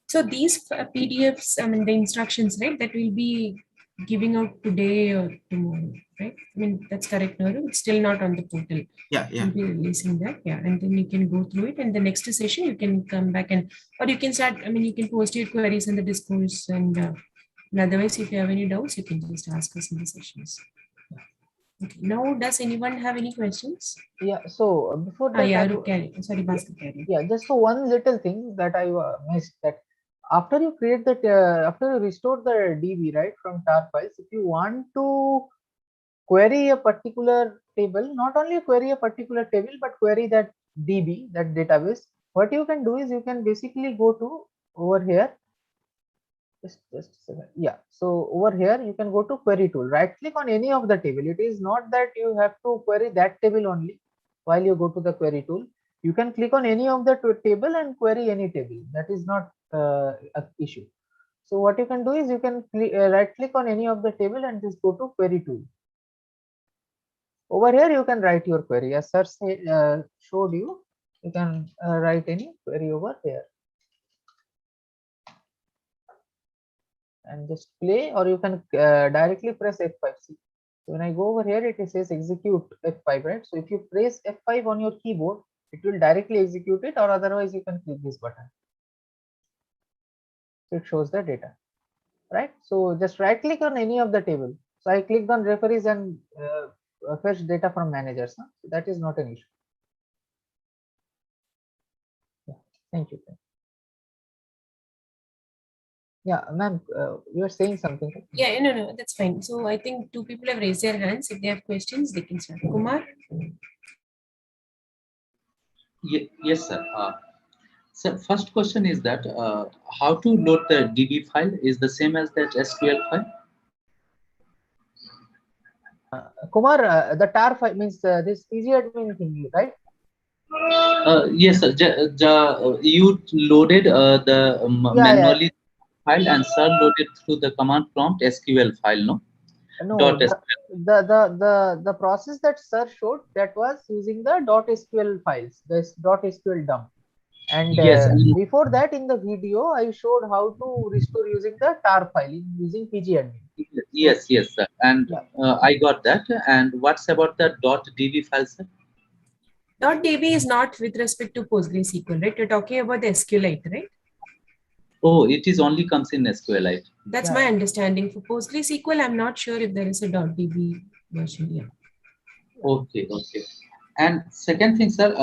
So these PDFs, I mean the instructions, right, that will be giving out today or tomorrow, right? I mean that's correct, no? It's still not on the portal. Yeah. We'll be releasing that, yeah, and then you can go through it, and the next session you can come back or you can start. I mean you can post your queries in the discourse, and otherwise if you have any doubts, you can just ask us in the sessions. Okay. Now, does anyone have any questions? Yeah. So before that, sorry, Bhaskar. Yeah, just so one little thing that I missed, that after you create that, after you restore the DB, right, from tar files, if you want to query a particular table, not only query a particular table, but query that DB, that database, what you can do is you can basically go to over here. Just a second. Yeah. So over here, you can go to query tool, right click on any of the table. It is not that you have to query that table only while you go to the query tool. You can click on any of the table and query any table. That is not an issue. So what you can do is you can right click on any of the table and just go to query tool. Over here, you can write your query. As sir showed you, you can write any query over here. And just play, or you can directly press F5. See, so when I go over here, it says execute F5, right? So if you press F5 on your keyboard, it will directly execute it, or otherwise you can click this button. So it shows the data, right? So just right click on any of the table. So I clicked on referees and fetch data from managers. Huh? So that is not an issue. Yeah, thank you. Yeah, ma'am, you are saying something. Yeah, no, that's fine. So I think two people have raised their hands. If they have questions, they can start. Kumar? Yes, sir. So first question is that how to load the DB file is the same as that SQL file? Kumar, the tar file means this PG admin thing, right? Yes, sir. You loaded the manually file, and sir loaded through the command prompt SQL file, no? No, the process that sir showed, that was using the .sql files, this .sql dump. And yes, before that, in the video, I showed how to restore using the tar file using pgadmin. Yes, yes, sir. And I got that. And what's about the .db file, sir? .db is not with respect to PostgreSQL, right? You're talking about the SQLite, right? Oh, it is only comes in SQLite. That's my understanding. For PostgreSQL, I'm not sure if there is a .db version. Yeah. Okay. And second thing, sir,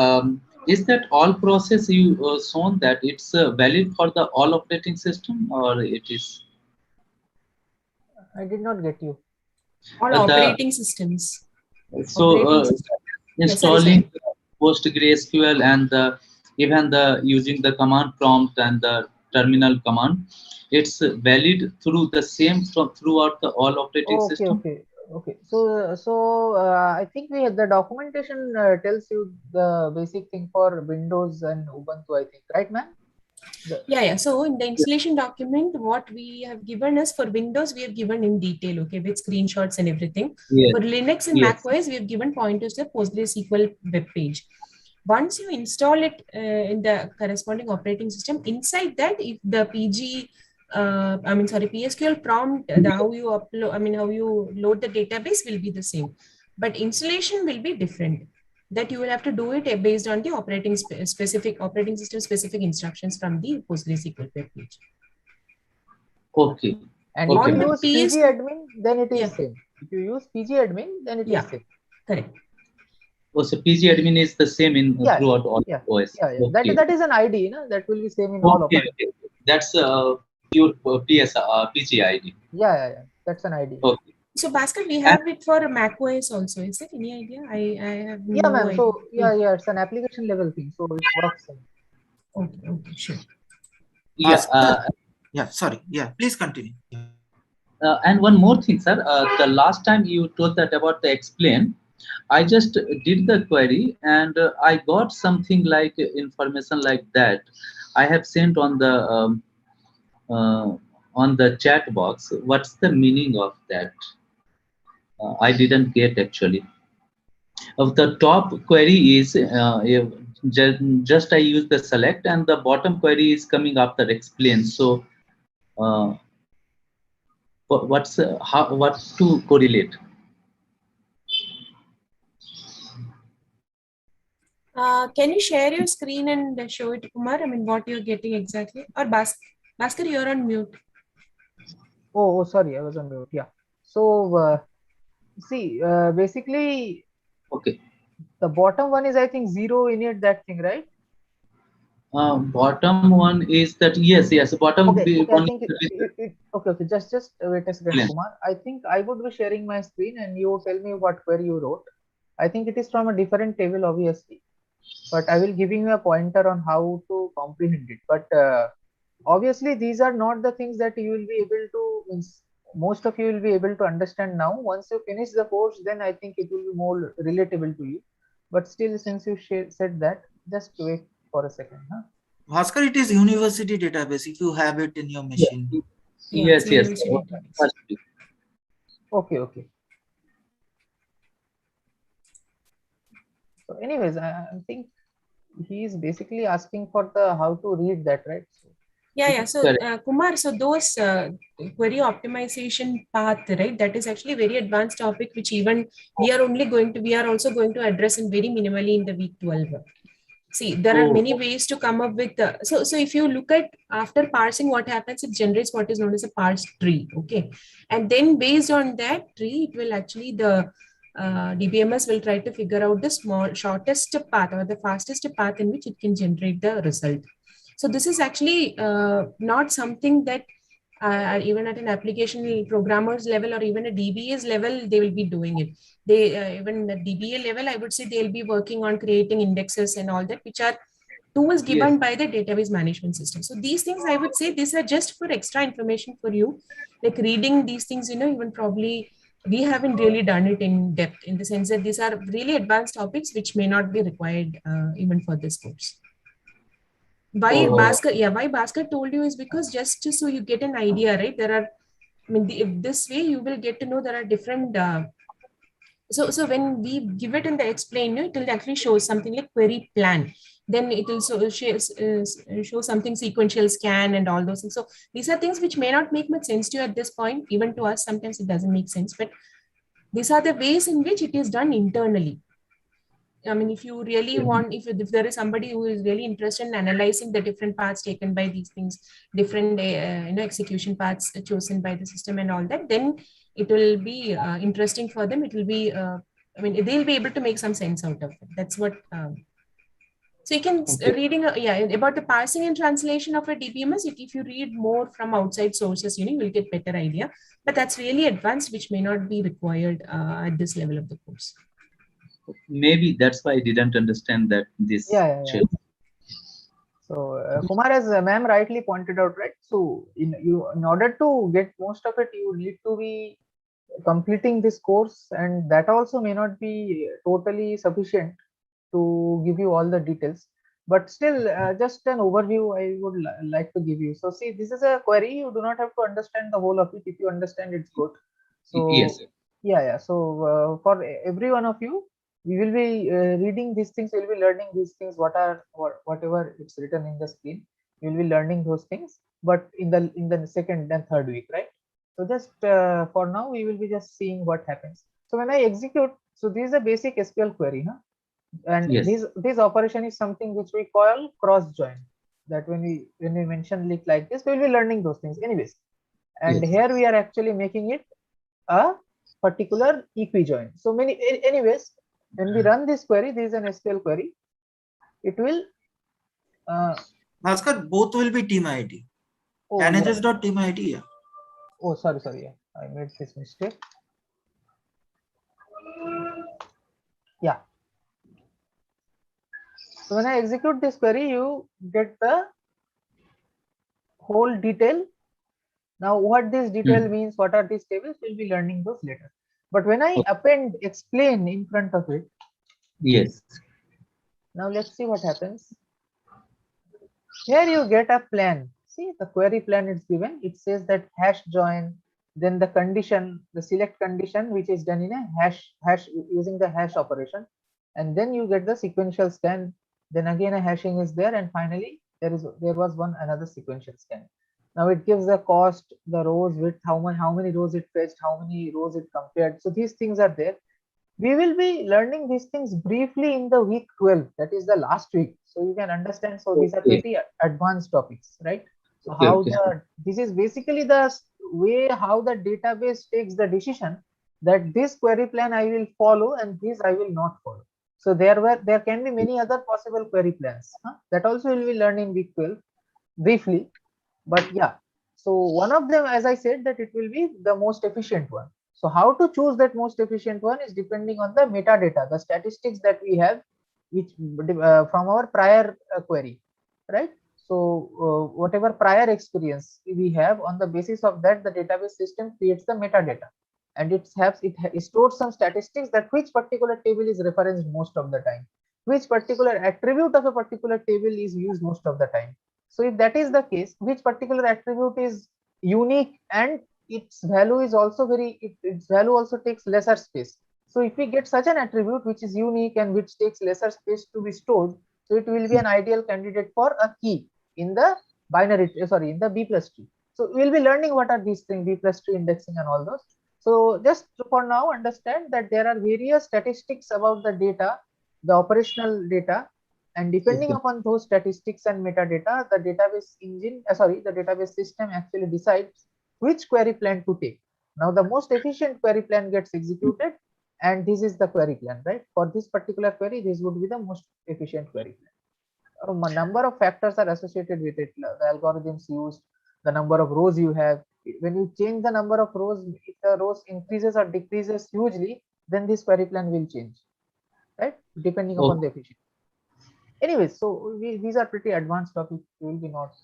is that all process you shown that it's valid for the all operating system, or it is? I did not get you. All operating systems. So installing PostgreSQL and even the using the command prompt and the terminal command, it's valid through the same throughout the all operating system. Okay. So I think the documentation tells you the basic thing for Windows and Ubuntu, I think, right, man? Yeah. So in the installation document, what we have given is for Windows, we have given in detail, okay, with screenshots and everything. Yes. For Linux and Yes. macOS, we have given pointers to the PostgreSQL web page. Once you install it in the corresponding operating system, inside that, if the PSQL prompt, how you upload, how you load the database will be the same, but installation will be different. That you will have to do it based on the specific operating system specific instructions from the PostgreSQL web page. Okay. And Okay, if you On the use PS pgadmin, then it is Yeah. same. If you use pgadmin, then it is same. Correct. Oh, so pgAdmin is the same in throughout all OS. Okay. That is an ID, no? That will be same in all operating. Okay. That's pure PG ID. Yeah. That's an ID. Okay. So Bhaskar, we have it for macOS also. Is there any idea? I have Yeah, no ma'am. idea. So it's an application level thing. So it works same. Okay, sure. Yeah. Sorry. Yeah, please continue. Yeah. And one more thing, sir. The last time you told that about the explain, I just did the query and I got something like information like that. I have sent on the chat box. What's the meaning of that? I didn't get actually. Of the top query is just I use the select, and the bottom query is coming after explain. So uh, what to correlate? Can you share your screen and show it to Kumar? What you're getting exactly? Or Bhaskar, you're on mute. Oh, sorry, I was on mute. Yeah. So see, basically, Okay. the bottom one is I think 0 in it. That thing, right? Bottom one is that yes. Bottom Okay. one. I think okay. Just wait a second, Kumar. I think I would be sharing my screen, and you tell me what query you wrote. I think it is from a different table, obviously, but I will giving you a pointer on how to comprehend it. But obviously, these are not the things that you will be able to. Most of you will be able to understand now. Once you finish the course, then I think it will be more relatable to you. But still, since you said that, just wait for a second. Huh? Bhaskar, it is university database if you have it in your machine. Yes. Okay. So anyways, I think he is basically asking for the how to read that, right? So Kumar, so those query optimization path, right? That is actually a very advanced topic, which even we are also going to address in very minimally in the week 12. See, there are many ways to come up with so if you look at after parsing, what happens, it generates what is known as a parse tree. Okay. And then based on that tree, it will actually the DBMS will try to figure out the shortest path or the fastest path in which it can generate the result. So this is actually not something that even at an application programmers level or even a DBA's level, they will be doing it. They even the DBA level, I would say they'll be working on creating indexes and all that, which are tools given by the database management system. So these things, I would say, these are just for extra information for you, like reading these things. Even probably we haven't really done it in depth, in the sense that these are really advanced topics which may not be required even for this course. Why Bhaskar told you is because just so you get an idea, right? There are, this way you will get to know there are different. So when we give it in the explain, it will actually show something like query plan. Then it will show something sequential scan and all those things. So these are things which may not make much sense to you at this point. Even to us, sometimes it doesn't make sense. But these are the ways in which it is done internally. If you really want, if there is somebody who is really interested in analyzing the different paths taken by these things, different execution paths chosen by the system and all that, then it will be interesting for them. It will be, they'll be able to make some sense out of it. That's what. So you can reading about the parsing and translation of a DBMS. If you read more from outside sources, you will get better idea. But that's really advanced, which may not be required at this level of the course. Maybe that's why I didn't understand that this. Yeah. So Kumar, as ma'am rightly pointed out, right? So in order to get most of it, you need to be completing this course, and that also may not be totally sufficient to give you all the details. but still just an overview I would like to give you. So see, this is a query, you do not have to understand the whole of it. If you understand, it's good. So Yes. yeah, so for every one of you, we will be reading these things, we will be learning these things, whatever it's written in the screen, we will be learning those things, but in the second and third week, right? So just for now we will be just seeing what happens. So when I execute, so this is a basic SQL query, huh? And Yes. this operation is something which we call cross join. That when we mention like this, we will be learning those things anyways. And Yes. here we are actually making it a particular equi join. So anyways, when we run this query, this is an SQL query, it will Bhaskar, both will be team ID. oh Managers yeah. dot team ID. Yeah. Oh sorry, yeah, I made this mistake. Yeah, so when I execute this query, you get the whole detail. Now, what this detail means, what are these tables, we'll be learning those later. But when I append explain in front of it, Yes. now let's see what happens. Here you get a plan. See, the query plan is given. It says that hash join, then the condition, the select condition, which is done in a hash using the hash operation, and then you get the sequential scan. Then again a hashing is there, and finally there was another sequential scan. Now it gives the cost, the rows width, how many rows it fetched, how many rows it compared. So these things are there. We will be learning these things briefly in the week 12, that is the last week, so you can understand. So these are Okay. pretty advanced topics, right? So Okay, how okay. this is basically the way how the database takes the decision that this query plan I will follow and this I will not follow. So there can be many other possible query plans, huh? That also will be learned in week 12 briefly. But yeah, so one of them, as I said, that it will be the most efficient one. So how to choose that most efficient one is depending on the metadata, the statistics that we have, which from our prior query, right? So whatever prior experience we have, on the basis of that, the database system creates the metadata, and it stores some statistics that which particular table is referenced most of the time, which particular attribute of a particular table is used most of the time. So if that is the case, which particular attribute is unique and its value is also its value also takes lesser space. So if we get such an attribute which is unique and which takes lesser space to be stored, so it will be an ideal candidate for a key in the binary, sorry, in the B plus tree. So we'll be learning what are these things, B plus tree indexing and all those. So just for now, understand that there are various statistics about the data, the operational data, and depending Okay. upon those statistics and metadata, the database engine, the database system actually decides which query plan to take. Now, the most efficient query plan gets executed, and this is the query plan, right? For this particular query, this would be the most efficient query plan. A number of factors are associated with it. The algorithms used, the number of rows you have. When you change the number of rows, if the rows increases or decreases hugely, then this query plan will change, right? Depending upon the Okay. efficiency. Anyways, so these are pretty advanced topics. We will be not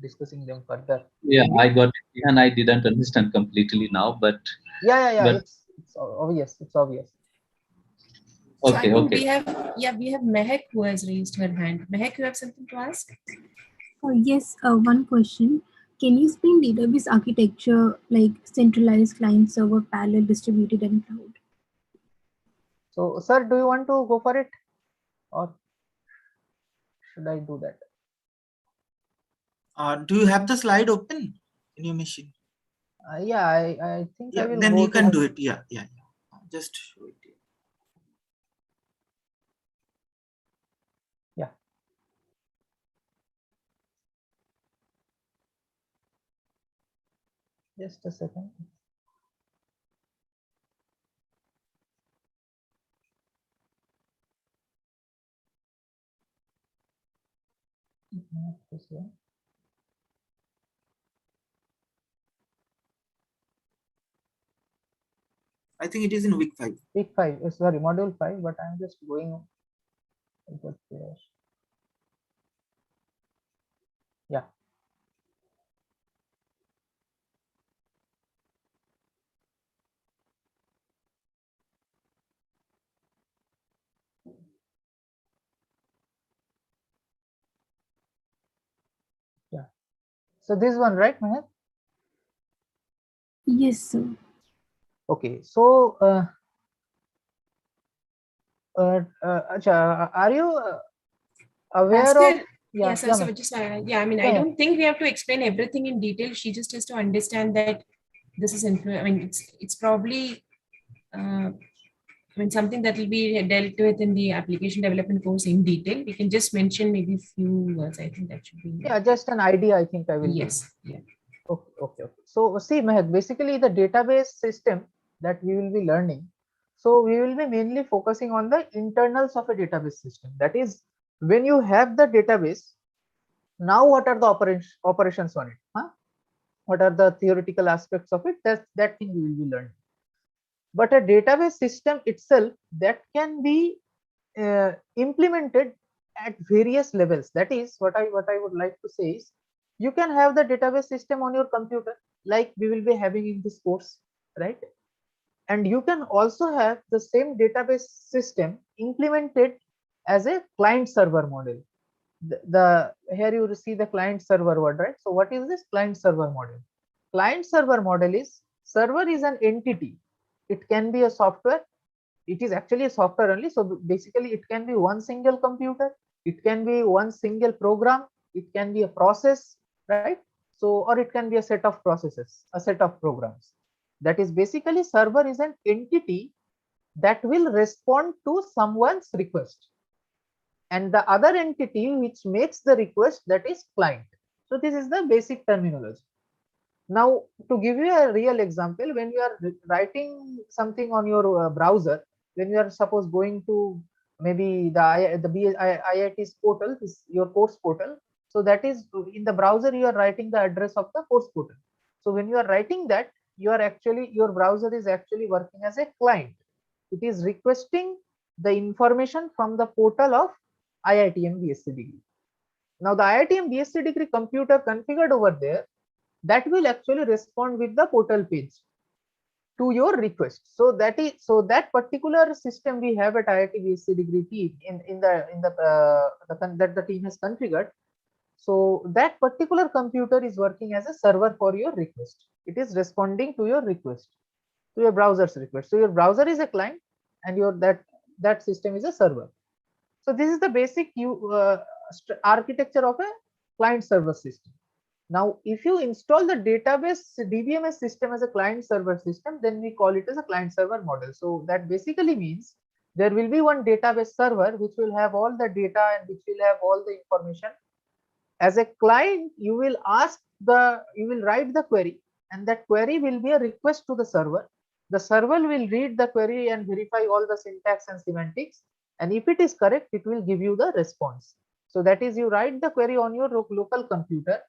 discussing them further. Yeah, In I got it. And I didn't understand completely now, but yeah. but It's obvious. It's obvious. So I okay, think okay. we have Mehak who has raised her hand. Mehak, you have something to ask? Yes, one question. Can you explain database architecture like centralized, client server, parallel, distributed, and cloud? So, sir, do you want to go for it, or should I do that? Do you have the slide open in your machine? Yeah, I think I Yeah, will then go you to can the. do it. Yeah. Just show it. Yeah, just a second. This one. I think it is in week 5. Week 5. Sorry, module 5. But I'm just going. Yeah. So this one, right, Meher? Yes, sir. Okay. So are you aware of? Bhaskar, Yeah, yes, sir. yeah, So ma'am. just yeah, I mean, I Yeah, yeah. don't think we have to explain everything in detail. She just has to understand that this is I mean, it's probably I mean something that will be dealt with in the application development course in detail. We can just mention maybe a few words. I think that should be Yeah, just an idea. I think I will give. yes. Yeah. Okay, okay, okay. So see, Mehak, basically the database system that we will be learning. So we will be mainly focusing on the internals of a database system. That is, when you have the database, now what are the operations on it? Huh? What are the theoretical aspects of it? That thing we will be learning. But a database system itself that can be implemented at various levels. That is what I would like to say is, you can have the database system on your computer, like we will be having in this course, right? And you can also have the same database system implemented as a client server model. The here you see the client server word, right? So what is this client server model? Client server model is, server is an entity. It can be a software. It is actually a software only. So basically it can be one single computer, it can be one single program, it can be a process, right? So, or it can be a set of processes, a set of programs. That is basically, server is an entity that will respond to someone's request, and the other entity which makes the request, that is client. So this is the basic terminology. Now, to give you a real example, when you are writing something on your browser, when you are suppose going to maybe IIT's portal, is your course portal. So that is in the browser, you are writing the address of the course portal. So when you are writing that, you are actually, your browser is actually working as a client. It is requesting the information from the portal of IIT BSc Degree. Now the IIT BSc Degree computer configured over there, that will actually respond with the portal page to your request. So that is, so that particular system we have at IIT BSc Degree team that the team has configured. So that particular computer is working as a server for your request. It is responding to your request, to your browser's request. So your browser is a client, and your that system is a server. So this is the basic architecture of a client server system. Now, if you install the database DBMS system as a client server system, then we call it as a client server model. So that basically means there will be one database server which will have all the data and which will have all the information. As a client, you will write the query, and that query will be a request to the server. The server will read the query and verify all the syntax and semantics. And if it is correct, it will give you the response. So that is, you write the query on your local computer.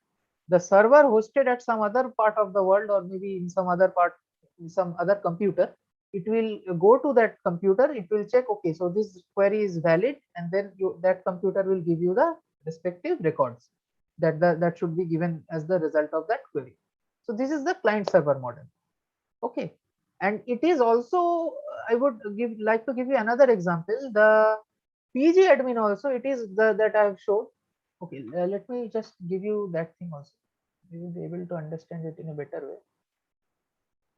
The server hosted at some other part of the world, or maybe in some other part, in some other computer, it will go to that computer, it will check, okay, so this query is valid, and then that computer will give you the respective records that should be given as the result of that query. So this is the client server model. Okay, and it is also, I would like to give you another example. The PG admin also, it is that I have showed. Okay, let me just give you that thing also. You will be able to understand it in a better way.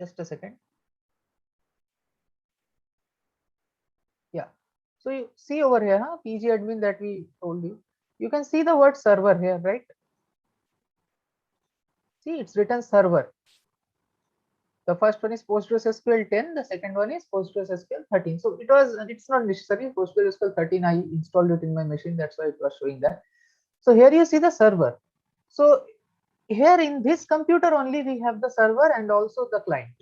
Just a second. Yeah. So you see over here, huh? PG admin that we told you. You can see the word server here, right? See, it's written server. The first one is PostgreSQL 10. The second one is PostgreSQL 13. So it's not necessary. PostgreSQL 13, I installed it in my machine. That's why it was showing that. So here you see the server. So here in this computer only we have the server and also the client.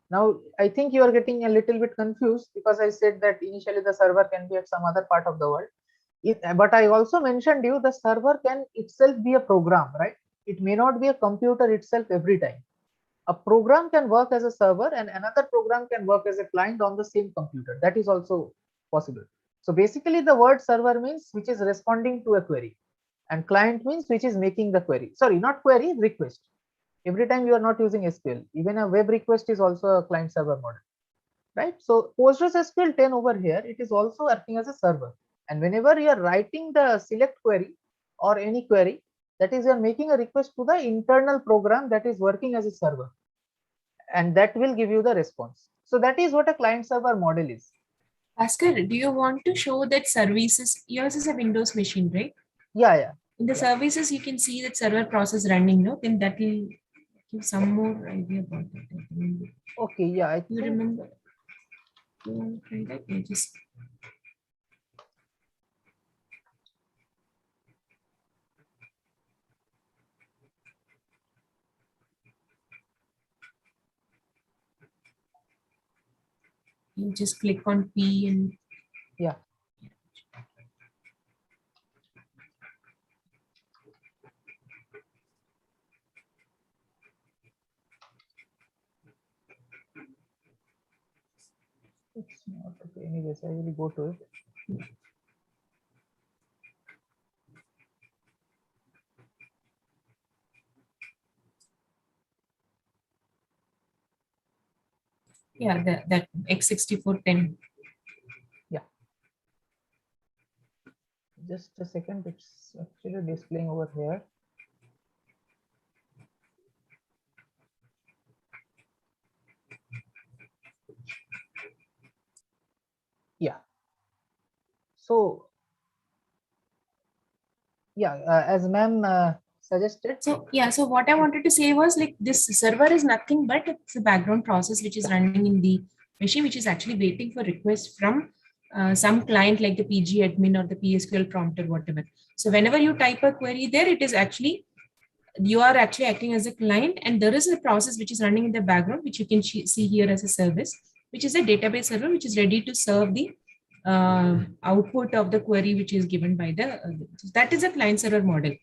Now I think you are getting a little bit confused, because I said that initially the server can be at some other part of the world. But I also mentioned you, the server can itself be a program, right? It may not be a computer itself every time. A program can work as a server and another program can work as a client on the same computer. That is also possible. So basically the word server means which is responding to a query, and client means which is making the query. Sorry, not query, request. Every time you are not using SQL, even a web request is also a client server model, right? So PostgreSQL 10 over here, it is also acting as a server. And whenever you are writing the select query or any query, That is, you are making a request to the internal program that is working as a server, and that will give you the response. So that is what a client server model is. Bhaskar, do you want to show that services? Yours is a Windows machine, right? Yeah. In the services, you can see that server process running, no? Then that will give some more idea about that. Okay, yeah, I You think remember? You want to try that? Yeah, just you just click on P and yeah. It's not okay. Anyways, I will go to it. yeah, that X6410. Yeah. Just a second. It's actually displaying over here. Yeah. So yeah, as ma'am suggested. So yeah, so what I wanted to say was like this server is nothing but it's a background process which is running in the machine, which is actually waiting for requests from some client like the PG admin or the PSQL prompt or whatever. So whenever you type a query there, it is actually you are actually acting as a client, and there is a process which is running in the background, which you can see here as a service, which is a database server which is ready to serve the output of the query which is given by the that is a client server model.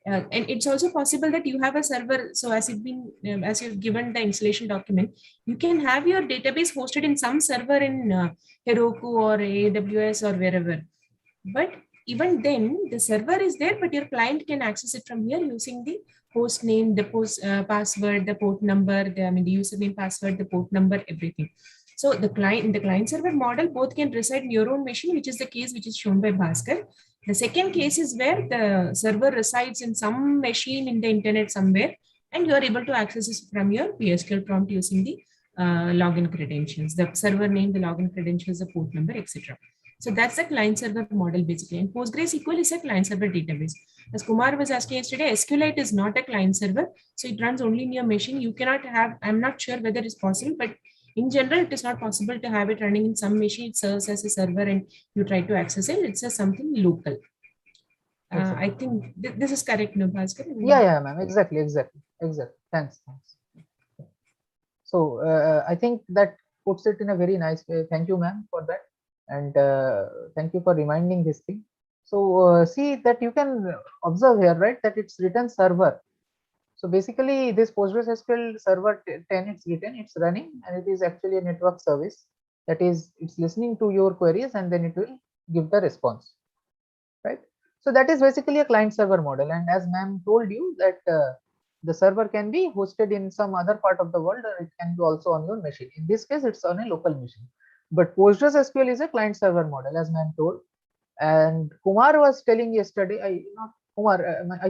And it's also possible that you have a server. So as you've been, as you've given the installation document, you can have your database hosted in some server in Heroku or AWS or wherever. But even then, the server is there, but your client can access it from here using the host name, the password, the port number, the username, password, the port number, everything. So the client in the client server model, both can reside in your own machine, which is the case which is shown by Bhaskar. The second case is where the server resides in some machine in the internet somewhere, and you are able to access it from your PSQL prompt using the login credentials, the server name, the login credentials, the port number, etc. So that's the client server model basically. And PostgreSQL is a client server database. As Kumar was asking yesterday, SQLite is not a client server. So it runs only in your machine. You cannot have, I'm not sure whether it's possible, but in general, it is not possible to have it running in some machine. It serves as a server and you try to access it. It's a something local. I think this is correct, no, Bhaskar? Yeah, ma'am. Exactly. Thanks. So I think that puts it in a very nice way. Thank you, ma'am, for that, and thank you for reminding this thing. So see that you can observe here, right, that it's written server. So basically, this PostgreSQL server 10 it's written, it's running, and it is actually a network service. That is, it's listening to your queries and then it will give the response, right? So that is basically a client server model. And as ma'am told you that the server can be hosted in some other part of the world, or it can be also on your machine. In this case, it's on a local machine. But PostgreSQL is a client server model, as ma'am told. And Kumar was telling yesterday, I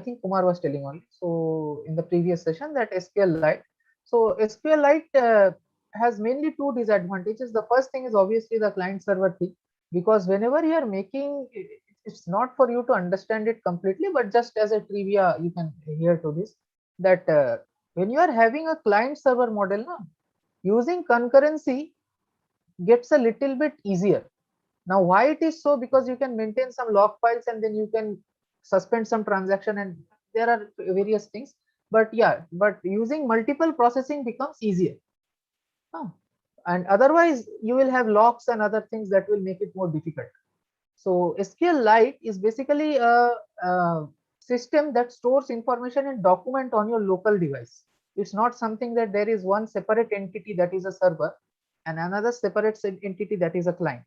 think Kumar was telling only. So in the previous session that SQLite. So SQLite has mainly two disadvantages. The first thing is obviously the client server thing, because whenever you are making, it's not for you to understand it completely, but just as a trivia, you can hear to this that when you are having a client server model, using concurrency gets a little bit easier. Now, why it is so? Because you can maintain some log files and then you can suspend some transaction, and there are various things. But yeah, but using multiple processing becomes easier. And otherwise, you will have locks and other things that will make it more difficult. So SQLite is basically a system that stores information in document on your local device. It's not something that there is one separate entity that is a server and another separate entity that is a client.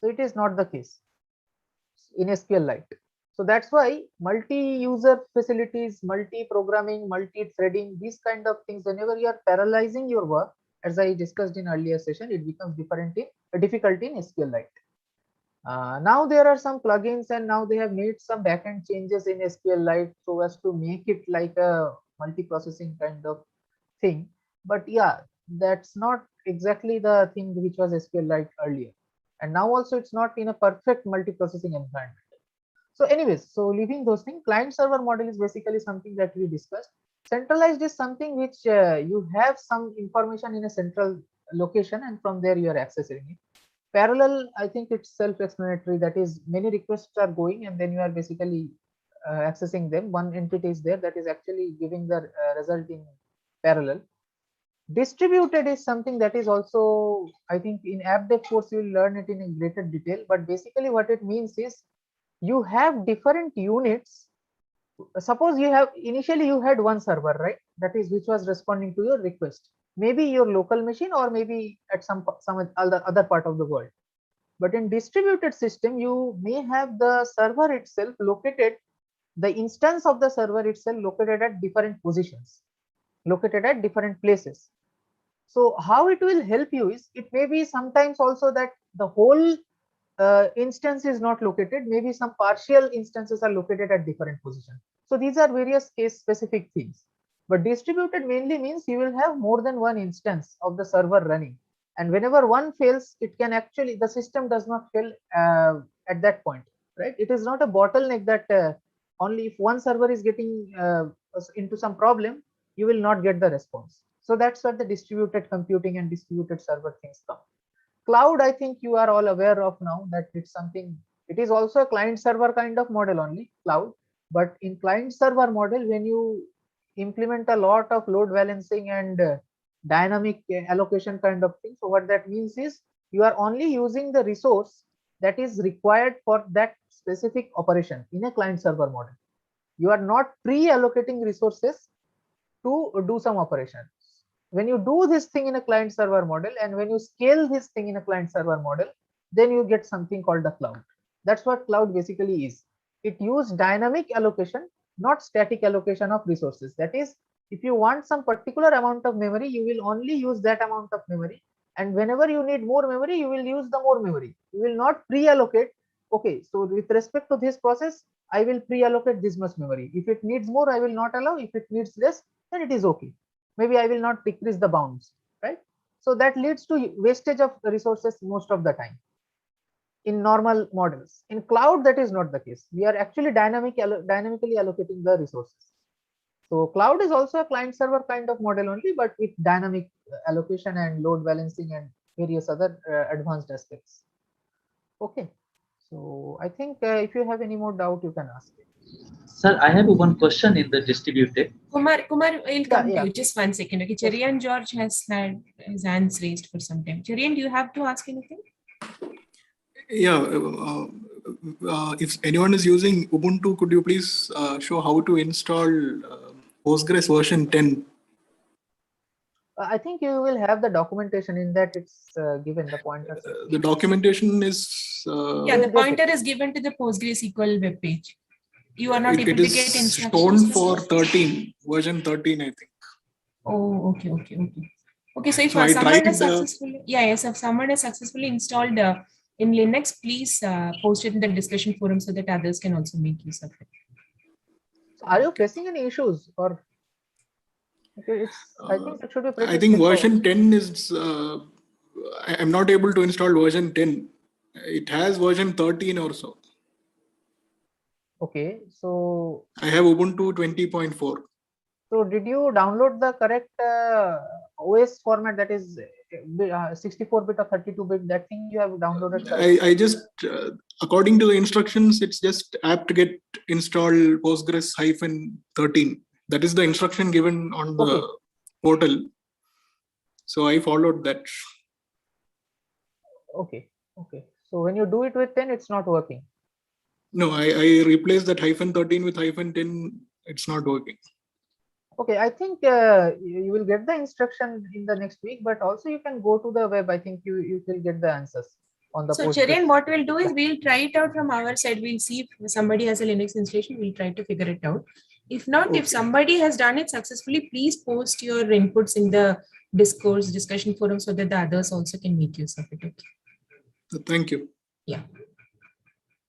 So it is not the case in SQLite. So that's why multi-user facilities, multi-programming, multi-threading, these kind of things, whenever you are parallelizing your work, as I discussed in earlier session, it becomes difficult in SQLite. Now there are some plugins, and now they have made some backend changes in SQLite so as to make it like a multi-processing kind of thing. But yeah, that's not exactly the thing which was SQLite earlier. And now also it's not in a perfect multi-processing environment. So anyways, so leaving those things, client server model is basically something that we discussed. Centralized is something which you have some information in a central location, and from there you are accessing it. Parallel, I think it's self-explanatory. That is, many requests are going, and then you are basically accessing them. One entity is there that is actually giving the result in parallel. Distributed is something that is also, I think, in app dev course you will learn it in a greater detail. But basically, what it means is you have different units. Suppose you have initially you had one server, right? That is which was responding to your request. Maybe your local machine, or maybe at some other part of the world. But in distributed system, you may have the server itself located, the instance of the server itself located at different positions, located at different places. So how it will help you is, it may be sometimes also that the whole instance is not located, maybe some partial instances are located at different positions. So these are various case specific things. But distributed mainly means you will have more than one instance of the server running, and whenever one fails, it can actually, the system does not fail at that point, right? It is not a bottleneck that only if one server is getting into some problem, you will not get the response. So that's what the distributed computing and distributed server things come. Cloud, I think you are all aware of now that it's something, it is also a client server kind of model only, cloud. But in client server model, when you implement a lot of load balancing and dynamic allocation kind of thing, so what that means is you are only using the resource that is required for that specific operation in a client server model. You are not pre-allocating resources to do some operation. When you do this thing in a client server model, and when you scale this thing in a client server model, then you get something called the cloud. That's what cloud basically is. It uses dynamic allocation, not static allocation of resources. That is, if you want some particular amount of memory, you will only use that amount of memory, and whenever you need more memory, you will use the more memory. You will not pre-allocate. Okay, so with respect to this process, I will pre-allocate this much memory. If it needs more, I will not allow. If it needs less, then it is okay. Maybe I will not decrease the bounds, right? So that leads to wastage of resources most of the time in normal models. In cloud, that is not the case. We are actually dynamically allocating the resources. So cloud is also a client server kind of model only, but with dynamic allocation and load balancing and various other advanced aspects. Okay, so I think if you have any more doubt, you can ask it. Sir, I have one question in the distributed. Kumar, will come to you. Just 1 second. Okay, Cherian George has had his hands raised for some time. Cherian, do you have to ask anything? Yeah, if anyone is using Ubuntu, could you please show how to install Postgres version 10? I think you will have the documentation in that. It's given the pointer. The documentation is. Yeah, the pointer is given to the PostgreSQL web page. You are not able to get instructions. Shown for 13, version 13, I think. Oh, okay. Okay, so if someone has successfully, if someone has successfully installed in Linux, please post it in the discussion forum so that others can also make use of it. So are you facing any issues, or? Okay, I think it should be pretty I think simple. version 10 is. I'm not able to install version 10. It has version 13 or so. Okay, so I have Ubuntu 20.4. So did you download the correct OS format, that is 64-bit or 32-bit? That thing you have downloaded? I just, according to the instructions, it's just apt get install Postgres-13. That is the instruction given on the portal. So I followed that. Okay. So when you do it with 10, it's not working. No, I replaced that -13 with -10. It's not working. Okay, I think you will get the instruction in the next week, but also you can go to the web. I think you will get the answers on the. So Cherian, what we'll do is we'll try it out from our side. We'll see if somebody has a Linux installation. We'll try to figure it out. If not, if somebody has done it successfully, please post your inputs in the discussion forum so that the others also can make use of it. Okay. Thank you. Yeah.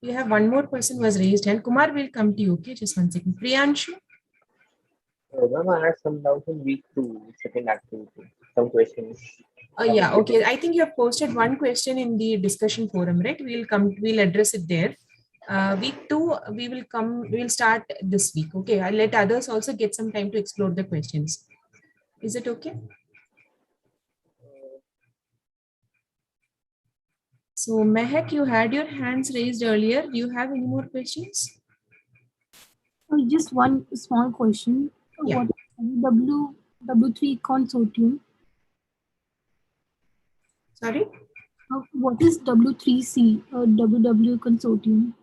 You have one more person who has raised hand. Kumar will come to you. Okay, just 1 second. Priyanshu. Ma'am, I had some doubts in week 2, second activity. Some questions. Yeah, okay. I think you have posted one question in the discussion forum, right? We'll address it there. Week 2, we will start this week. Okay, I'll let others also get some time to explore the questions. Is it okay? So Mehak, you had your hands raised earlier. Do you have any more questions? Just one small question. Yeah. What W3 consortium? Sorry? What is W3C, WW consortium?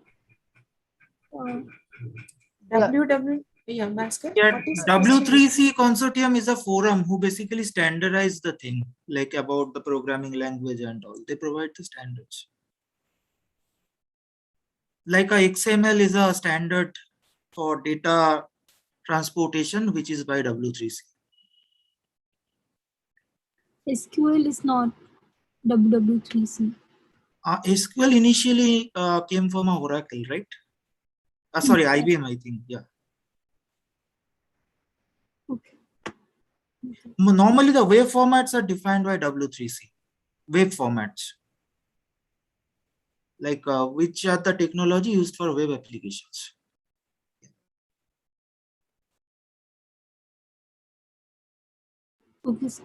Yeah, Bhaskar. Yeah, What is W3C consortium is a forum who basically standardize the thing, like about the programming language and all. They provide the standards. Like a XML is a standard for data transportation, which is by W3C. SQL is not WW3C. SQL initially came from a Oracle, right? Sorry, IBM, I think. Yeah. Okay. Normally, the wave formats are defined by W3C. Wave formats, like which are the technology used for web applications. Okay, sir.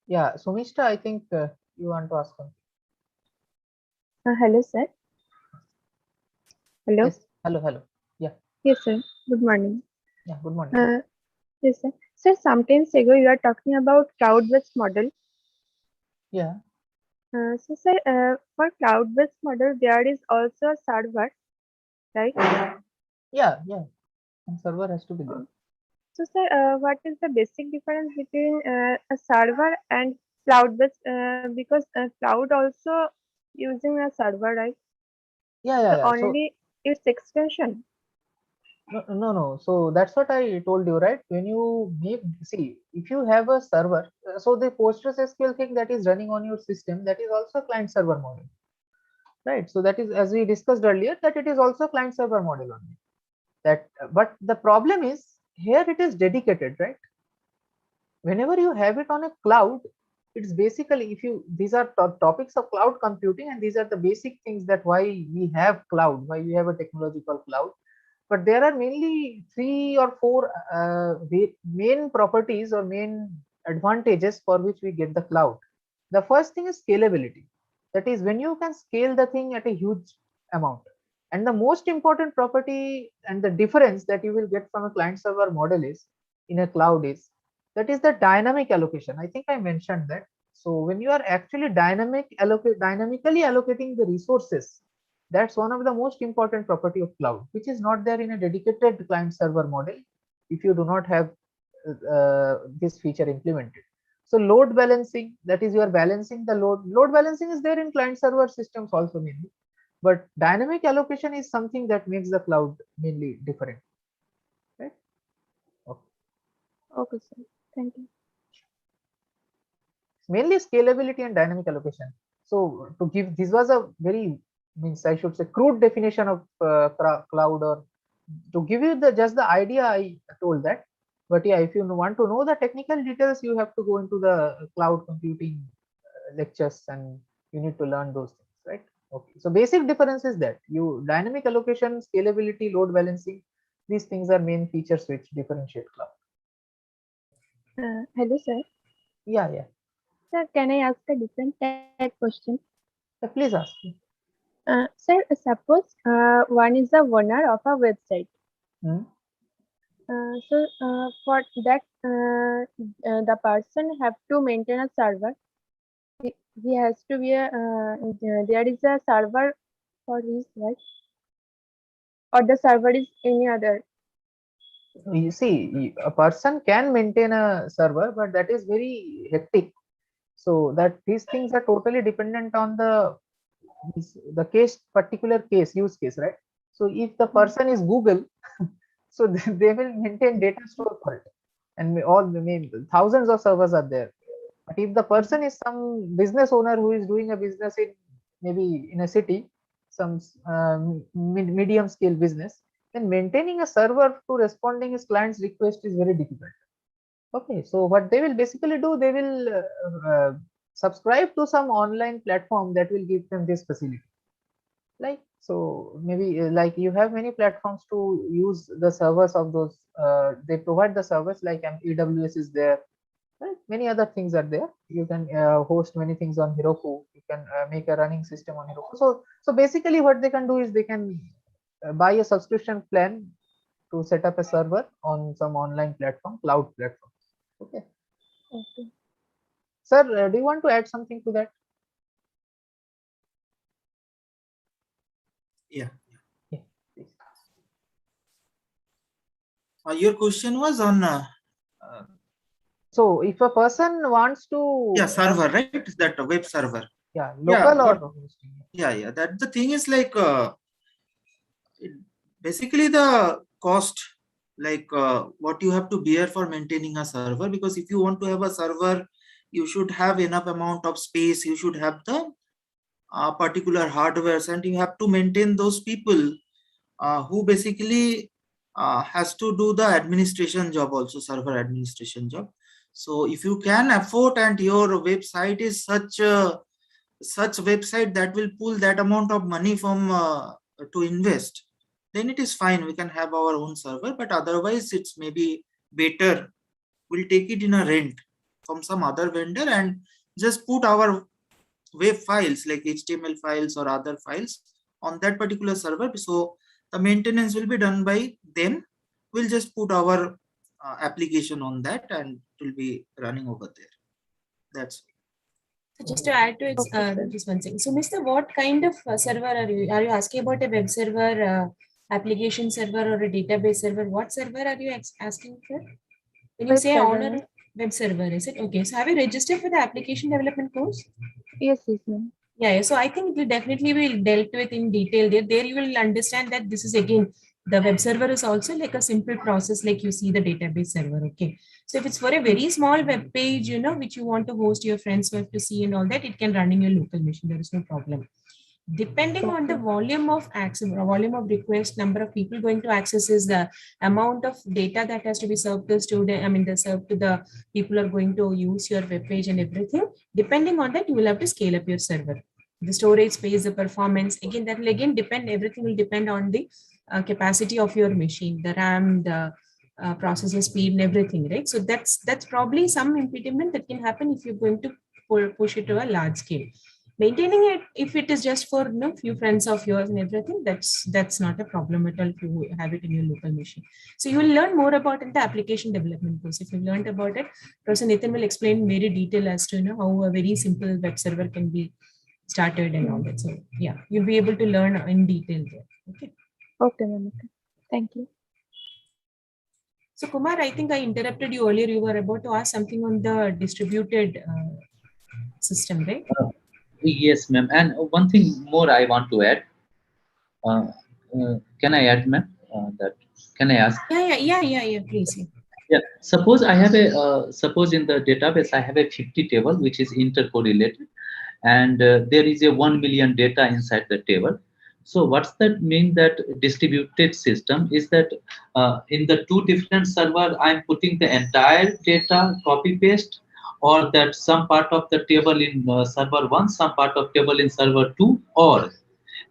Yeah, Sumishta, I think you want to ask something. Hello, sir. Hello. Yes. Hello. Yeah. Yes, sir. Good morning. Yeah. Good morning. Yes, sir. Sir, sometimes ago you are talking about cloud-based model. Yeah. So, sir, for cloud-based model, there is also a server, right? Yeah. And server has to be there. So, sir, what is the basic difference between a server and cloud-based? Because cloud also using a server, right? Yeah. So only its extension. No. So that's what I told you, right? When you if you have a server, so the PostgreSQL thing that is running on your system, that is also client server model, right? So that is, as we discussed earlier, that it is also client server model only. But the problem is here it is dedicated, right? Whenever you have it on a cloud, it's basically, these are topics of cloud computing, and these are the basic things that why we have cloud, why we have a technological cloud. But there are mainly 3 or 4 main properties or main advantages for which we get the cloud. The first thing is scalability. That is, when you can scale the thing at a huge amount. And the most important property and the difference that you will get from a client server model is in a cloud is that is the dynamic allocation. I think I mentioned that. So when you are actually dynamically allocating the resources, that's one of the most important property of cloud, which is not there in a dedicated client server model if you do not have this feature implemented. So load balancing, that is, you are balancing the load balancing is there in client server systems also mainly, but dynamic allocation is something that makes the cloud mainly different, right? Okay, sir. Thank you. Mainly scalability and dynamic allocation. So to give, this was a very, I should say, crude definition of cloud, or to give you just the idea, I told that. But yeah, if you want to know the technical details, you have to go into the cloud computing lectures, and you need to learn those things, right? Okay, so basic difference is that you dynamic allocation, scalability, load balancing, these things are main features which differentiate cloud. Hello, sir. Yeah. Sir, can I ask a different type question? Please ask. Sir, suppose one is the owner of a website. So for that, the person have to maintain a server. He has to be there is a server for his, right? Or the server is any other? You see, a person can maintain a server, but that is very hectic. So that these things are totally dependent on the the particular use case, right? So if the person is Google, so they will maintain data store for it, and thousands of servers are there. But if the person is some business owner who is doing a business in maybe in a city, some medium scale business, then maintaining a server to responding his client's request is very difficult. Okay, so what they will basically do, they will subscribe to some online platform that will give them this facility. Like, so maybe like you have many platforms to use the servers of those. They provide the service like AWS is there. Right? Many other things are there. You can host many things on Heroku. You can make a running system on Heroku. So basically, what they can do is they can buy a subscription plan to set up a server on some online platform, cloud platform. Okay. Okay. Sir, do you want to add something to that? Yeah. Yeah, your question was on. So if a person wants to server, right? Is that a web server? Yeah, local or hosting. Yeah. That the thing is like basically the cost, like what you have to bear for maintaining a server. Because if you want to have a server, you should have enough amount of space. You should have the particular hardware, and you have to maintain those people who basically has to do the administration job also, server administration job. So if you can afford and your website is such website that will pull that amount of money from to invest, then it is fine. We can have our own server, but otherwise it's maybe better we'll take it in a rent from some other vendor and just put our web files like HTML files or other files on that particular server. So the maintenance will be done by them. We'll just put our application on that and it will be running over there. That's So just to add to it, just one second. So, Mr. What kind of server are you? Are you asking about a web server, application server, or a database server? What server are you asking for? When you say owner web server, is it okay? So, have you registered for the application development course? Yes, ma'am. Yeah. So, I think it will definitely be dealt with in detail there. There you will understand that this is again the web server is also like a simple process, like you see the database server. Okay. So if it's for a very small web page, which you want to host your friends web to see and all that, it can run in your local machine. There is no problem. Depending on the volume of access, volume of request, number of people going to access is the amount of data that has to be served to the student. I mean, the served to the people are going to use your web page and everything. Depending on that, you will have to scale up your server. The storage space, the performance, again, that will again depend, everything will depend on the capacity of your machine, the RAM, the processor speed and everything, right? So that's probably some impediment that can happen if you're going to push it to a large scale. Maintaining it, if it is just for few friends of yours and everything, that's not a problem at all if you have it in your local machine. So you will learn more about it in the application development course. If you learned about it, Professor Nathan will explain very detail as to how a very simple web server can be started and all that. So yeah, you'll be able to learn in detail there. Okay. Okay, ma'am. Thank you. So Kumar, I think I interrupted you earlier. You were about to ask something on the distributed system, right? Yes, ma'am. And one thing more I want to add. Can I add, ma'am? That can I ask? Yeah. Please. Yeah. Suppose I have a suppose in the database I have a 50 table which is intercorrelated, and there is a 1 million data inside the table. So what's that mean? That distributed system is that in the two different server I'm putting the entire data copy paste, or that some part of the table in server 1, some part of table in server 2, or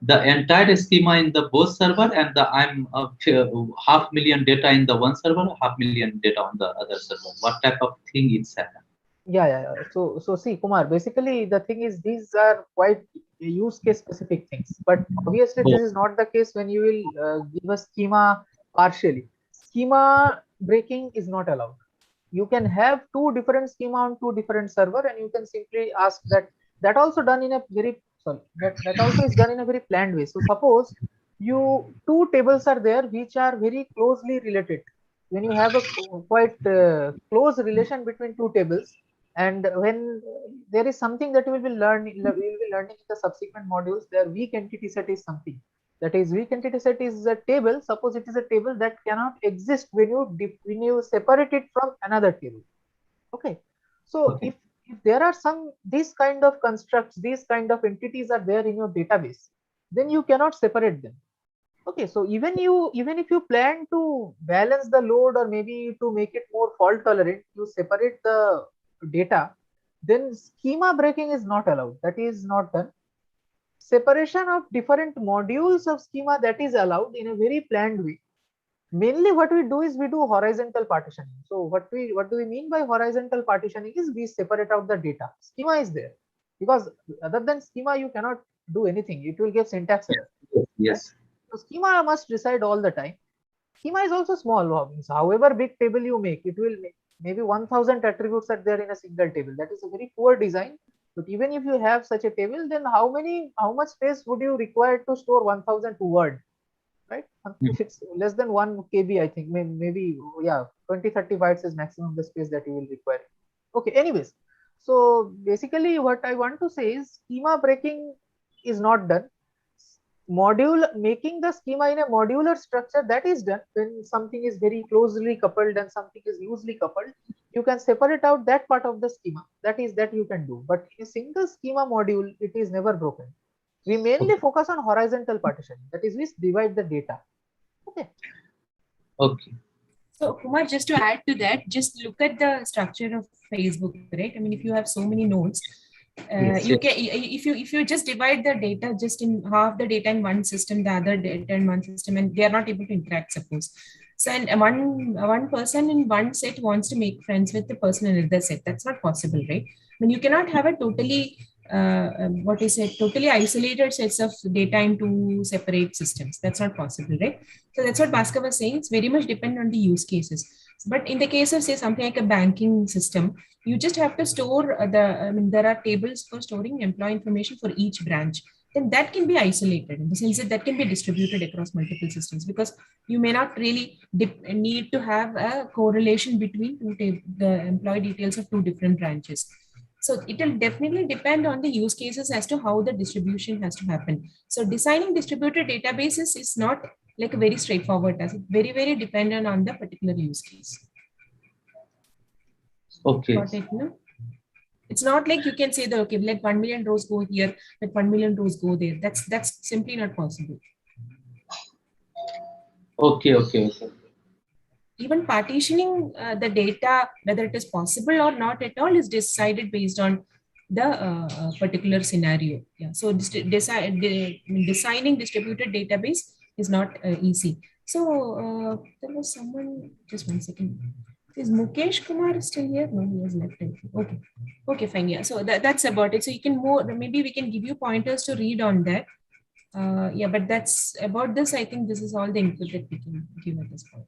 the entire schema in the both server, and the I'm 500,000 data in the one server, 500,000 data on the other server. What type of thing it's happened? Yeah. So see, Kumar, basically the thing is these are quite use case specific things, but obviously this is not the case when you will give a schema partially. Schema breaking is not allowed. You can have two different schema on two different server, and you can simply ask that also done in a very that also is done in a very planned way. So suppose two tables are there which are very closely related. When you have a quite close relation between two tables, And when there is something that we will be learning in the subsequent modules, their weak entity set is something. That is, weak entity set is a table. Suppose it is a table that cannot exist when you separate it from another table. Okay. So if there are these kind of constructs, these kind of entities are there in your database, then you cannot separate them. Okay, so even if you plan to balance the load or maybe to make it more fault tolerant, you separate the data, then schema breaking is not allowed. That is not done. Separation of different modules of schema, that is allowed in a very planned way. Mainly what we do is we do horizontal partitioning. So what do we mean by horizontal partitioning is we separate out the data. Schema is there because other than schema you cannot do anything. It will give syntax error. Yes. Right? So schema must reside all the time. Schema is also small. So however big table you make, it will make maybe 1000 attributes are there in a single table. That is a very poor design. But even if you have such a table, then how much space would you require to store 1000 word? Right? If it's less than 1 KB, I think maybe yeah, 20-30 bytes is maximum the space that you will require. Okay, anyways, so basically what I want to say is schema breaking is not done. Making the schema in a modular structure, that is done when something is very closely coupled and something is loosely coupled. You can separate out that part of the schema. That you can do, but in a single schema module, it is never broken. We mainly focus on horizontal partitioning. That is, we divide the data. Okay. Okay. So Kumar, just to add to that, just look at the structure of Facebook, right? I mean, if you have so many nodes, you can, if you just divide the data just in half the data in one system, the other data in one system, and they are not able to interact, suppose. So, and one person in one set wants to make friends with the person in another set. That's not possible, right? I mean, you cannot have a totally totally isolated sets of data in two separate systems. That's not possible, right? So that's what Bhaskar was saying. It's very much dependent on the use cases. But in the case of, say, something like a banking system, you just have to store there are tables for storing employee information for each branch. Then that can be isolated in the sense that can be distributed across multiple systems, because you may not really need to have a correlation between the employee details of two different branches. So it will definitely depend on the use cases as to how the distribution has to happen. So designing distributed databases is not like a very straightforward task. It's very, very dependent on the particular use case. Okay. Got it, no? It's not like you can say that, okay, let 1 million rows go here, let 1 million rows go there. That's simply not possible. Okay. Even partitioning the data, whether it is possible or not at all, is decided based on the particular scenario. Yeah. So designing distributed database is not easy. So there was someone, just 1 second. Is Mukesh Kumar still here? No, he has left. Okay. Okay, fine. Yeah. So that's about it. So you can more, maybe we can give you pointers to read on that. Yeah, but that's about this. I think this is all the input that we can give at this point.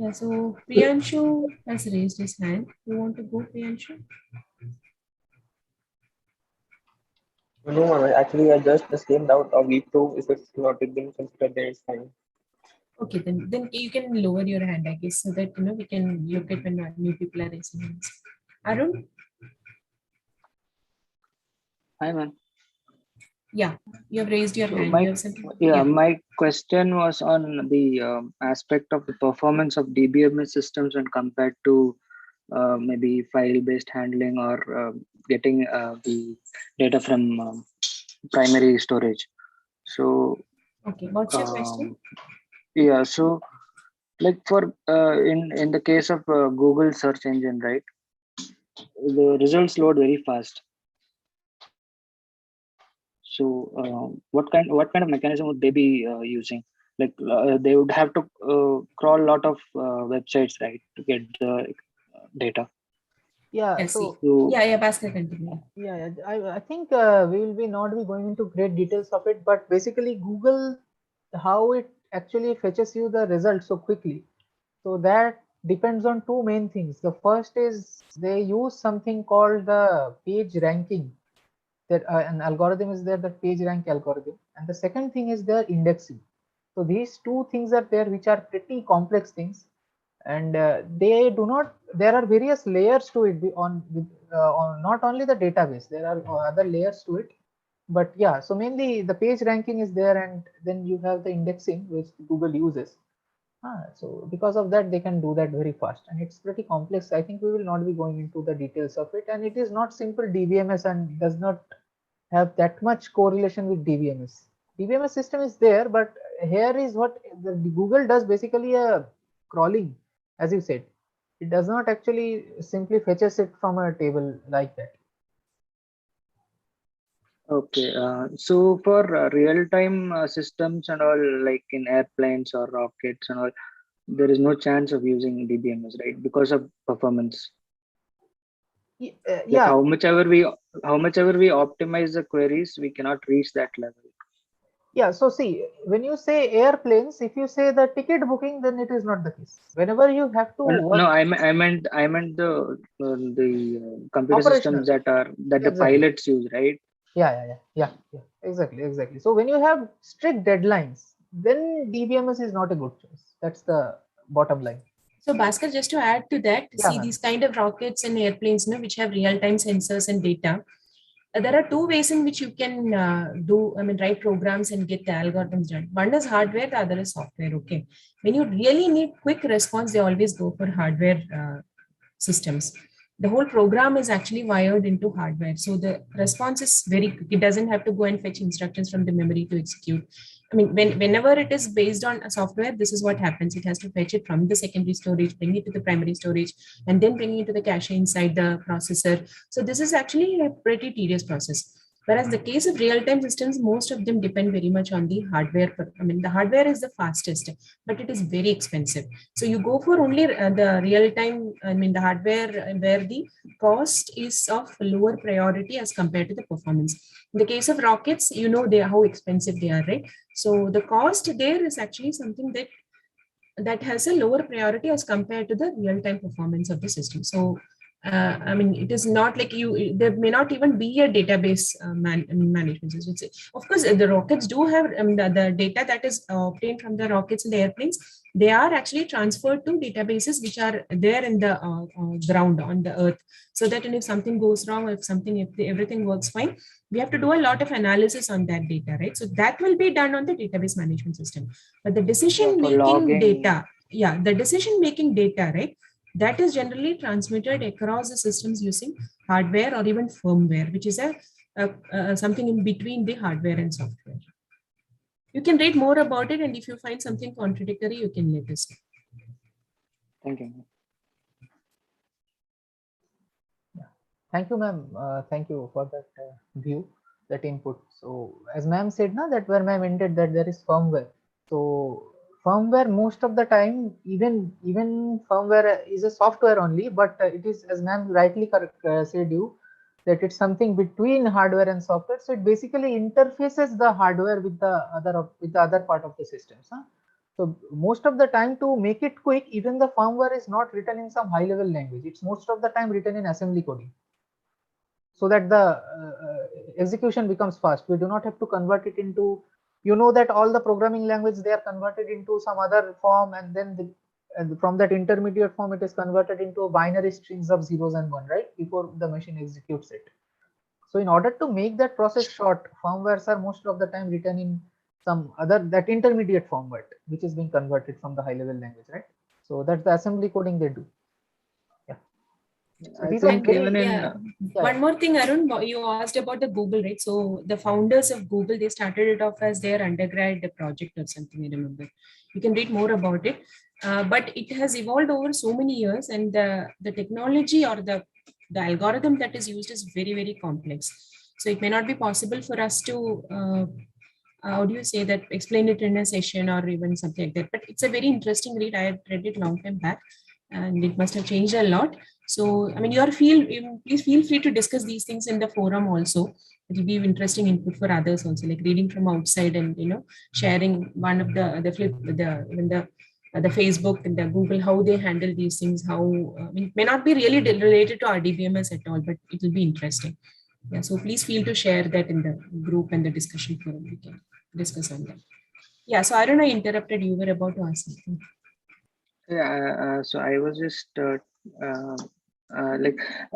Yeah, so Priyanshu has raised his hand. You want to go, Priyanshu? No, actually, I just came out of week 2. If it's not being considered, then it's fine. Okay, then you can lower your hand, I guess, so that we can look at when new people are raising hands. Arun? Hi, man. Yeah, you have raised your hand. My question was on the aspect of the performance of DBMS systems when compared to maybe file-based handling or getting the data from primary storage. So, okay, what's your question? Yeah, so like for in the case of Google search engine, right? The results load very fast. So what kind of mechanism would they be using? Like they would have to crawl a lot of websites, right, to get the data. Yeah. Bhaskar, continue. Yeah, I think we will not be going into great details of it, but basically Google, how it actually fetches you the results so quickly. So that depends on two main things. The first is they use something called the page ranking. That an algorithm is there, the page rank algorithm, and the second thing is their indexing. So these two things are there, which are pretty complex things. and they do not. There are various layers to it on not only the database. There are other layers to it. But yeah, so mainly the page ranking is there, and then you have the indexing which Google uses. So because of that, they can do that very fast, and it's pretty complex. I think we will not be going into the details of it, and it is not simple DBMS and does not have that much correlation with DBMS. DBMS system is there, but here is what the Google does, basically a crawling, as you said. It does not actually simply fetches it from a table like that. Okay, so for real-time systems and all, like in airplanes or rockets and all, there is no chance of using DBMS, right? Because of performance. Like Yeah. how much ever we optimize the queries, we cannot reach that level. Yeah, so see, when you say airplanes, if you say the ticket booking, then it is not the case. Whenever you have to work. No, I meant the computer systems that the pilots use, right? Yeah, exactly. So when you have strict deadlines, then DBMS is not a good choice. That's the bottom line. So Bhaskar, just to add to that, see these kind of rockets and airplanes, which have real-time sensors and data. There are two ways in which you can write programs and get the algorithms done. One is hardware, the other is software. Okay. When you really need quick response, they always go for hardware systems. The whole program is actually wired into hardware. So the response is very quick. It doesn't have to go and fetch instructions from the memory to execute. I mean, whenever it is based on a software, this is what happens. It has to fetch it from the secondary storage, bring it to the primary storage, and then bring it to the cache inside the processor. So this is actually a pretty tedious process. Whereas the case of real-time systems, most of them depend very much on the hardware. I mean, the hardware is the fastest, but it is very expensive. So you go for only the real-time, the hardware where the cost is of lower priority as compared to the performance. In the case of rockets, how expensive they are, right? So the cost there is actually something that has a lower priority as compared to the real-time performance of the system. So it is not like there may not even be a database management system. Of course, the rockets do have the data that is obtained from the rockets and the airplanes. They are actually transferred to databases which are there in the ground on the earth, so that if something goes wrong, or if everything works fine, we have to do a lot of analysis on that data, right? So that will be done on the database management system. But the decision-making data, the decision-making data, right? That is generally transmitted across the systems using hardware or even firmware, which is something in between the hardware and software. You can read more about it, and if you find something contradictory, you can let us know. Thank you. Thank you, ma'am. Thank you for that view, that input. So as ma'am said, that where ma'am ended that there is firmware. So firmware, most of the time, even firmware is a software only, but it is, as ma'am rightly said that it's something between hardware and software. So it basically interfaces the hardware with the other part of the systems. So most of the time, to make it quick, even the firmware is not written in some high-level language. It's most of the time written in assembly coding, so that the execution becomes fast. We do not have to convert it into, that all the programming language, they are converted into some other form, and then from that intermediate form, it is converted into binary strings of zeros and one, right, before the machine executes it. So in order to make that process short, firmwares are most of the time written in some other, that intermediate format, which is being converted from the high level language, right? So that's the assembly coding they do. One more thing, Arun, you asked about the Google, right? So the founders of Google, they started it off as their undergrad project or something, I remember. You can read more about it. But it has evolved over so many years, and the technology or the algorithm that is used is very, very complex. So it may not be possible for us to, how do you say that, explain it in a session or even something like that. But it's a very interesting read. I had read it a long time back, and it must have changed a lot. So, please feel free to discuss these things in the forum also. It will be interesting input for others also, like reading from outside and, sharing one of the Facebook and the Google, how they handle these things, it may not be really related to our DBMS at all, but it will be interesting. Yeah, so please feel to share that in the group and the discussion forum. We can discuss on that. Yeah, so I don't know, I interrupted, you were about to ask something. Yeah, so I was just like,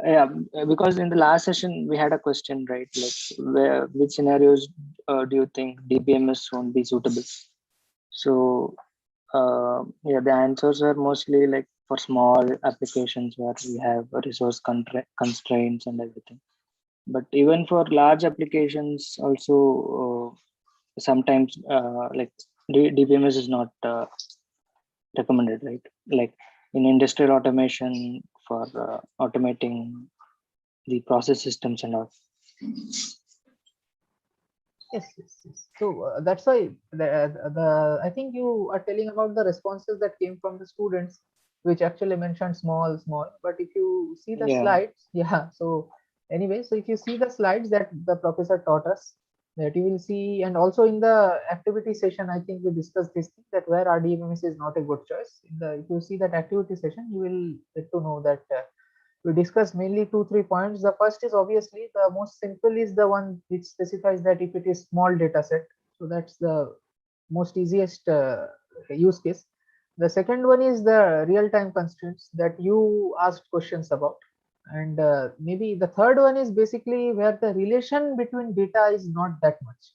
yeah, because in the last session we had a question, right? Like, which scenarios do you think DBMS won't be suitable? So, yeah, the answers are mostly like for small applications where we have resource constraints and everything. But even for large applications, also sometimes like DBMS is not recommended, right? Like in industrial automation for automating the process systems and all. Yes, yes, yes. So that's why the I think you are telling about the responses that came from the students, which actually mentioned small, small. But if you see the Yeah. slides, yeah. So anyway, so if you see the slides that the professor taught us, that you will see, and also in the activity session, I think we discussed this thing, that where RDBMS is not a good choice. If you see that activity session, you will get to know that. We discussed mainly 2-3 points. The first is obviously the most simple is the one which specifies that if it is small data set, so that's the most easiest use case. The second one is the real-time constraints that you asked questions about, and maybe the third one is basically where the relation between data is not that much.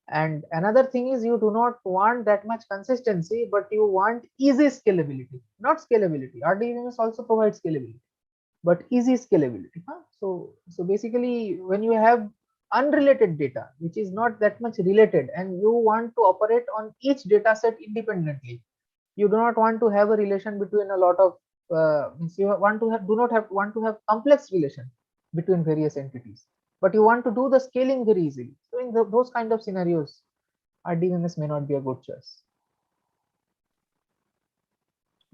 And another thing is you do not want that much consistency, but you want easy scalability, not scalability. RDBMS also provides scalability, but easy scalability. So basically, when you have unrelated data, which is not that much related, and you want to operate on each data set independently, you do not want to have a relation between a lot of you want to have do not have want to have complex relation between various entities, but you want to do the scaling very easily. So in those kind of scenarios, RDBMS may not be a good choice.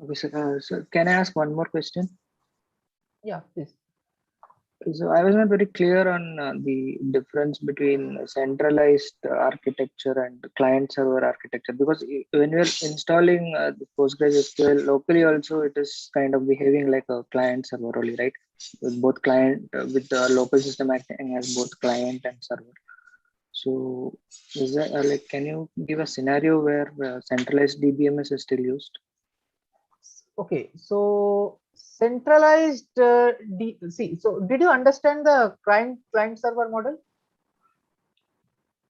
Okay, so can I ask one more question? Yeah, please. So I was not very clear on the difference between centralized architecture and client-server architecture, because when you're installing the PostgreSQL locally, also it is kind of behaving like a client-server only, right? With both client, with the local system acting as both client and server. So is that like, can you give a scenario where centralized DBMS is still used? Okay, so centralized so did you understand the client server model?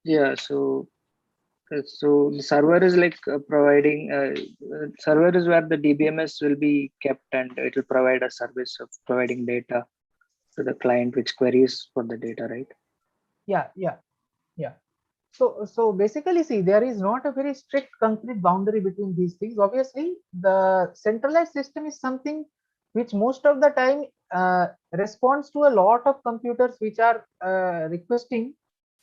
Yeah, so the server is like providing server is where the DBMS will be kept, and it will provide a service of providing data to the client which queries for the data, right? Yeah. So basically, see, there is not a very strict concrete boundary between these things. Obviously, the centralized system is something which most of the time responds to a lot of computers which are requesting.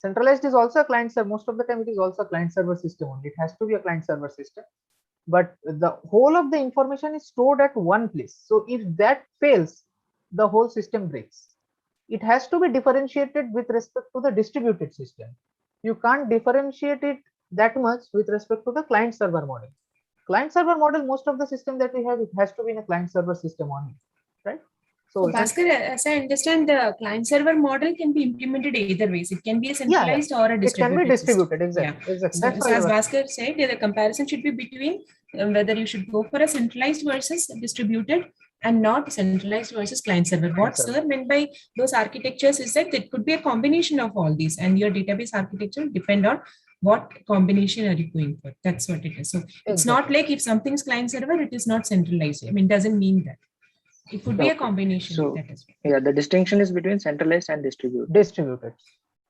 Centralized is also a client server. Most of the time, it is also a client server system only. It has to be a client server system, but the whole of the information is stored at one place. So if that fails, the whole system breaks. It has to be differentiated with respect to the distributed system. You can't differentiate it that much with respect to the client server model. Client server model, most of the system that we have, it has to be in a client server system only, right? So Bhaskar, as I understand, the client server model can be implemented either ways. It can be a centralized or a distributed. It can be distributed, system. exactly. Exactly. So as Bhaskar said, the comparison should be between whether you should go for a centralized versus distributed, and not centralized versus client server. What sir meant by those architectures is that it could be a combination of all these, and your database architecture will depend on what combination are you going for. That's what it is. So it's not like if something's client server, it is not centralized. I mean, it doesn't mean that. It could be a combination. So yeah, the distinction is between centralized and distributed.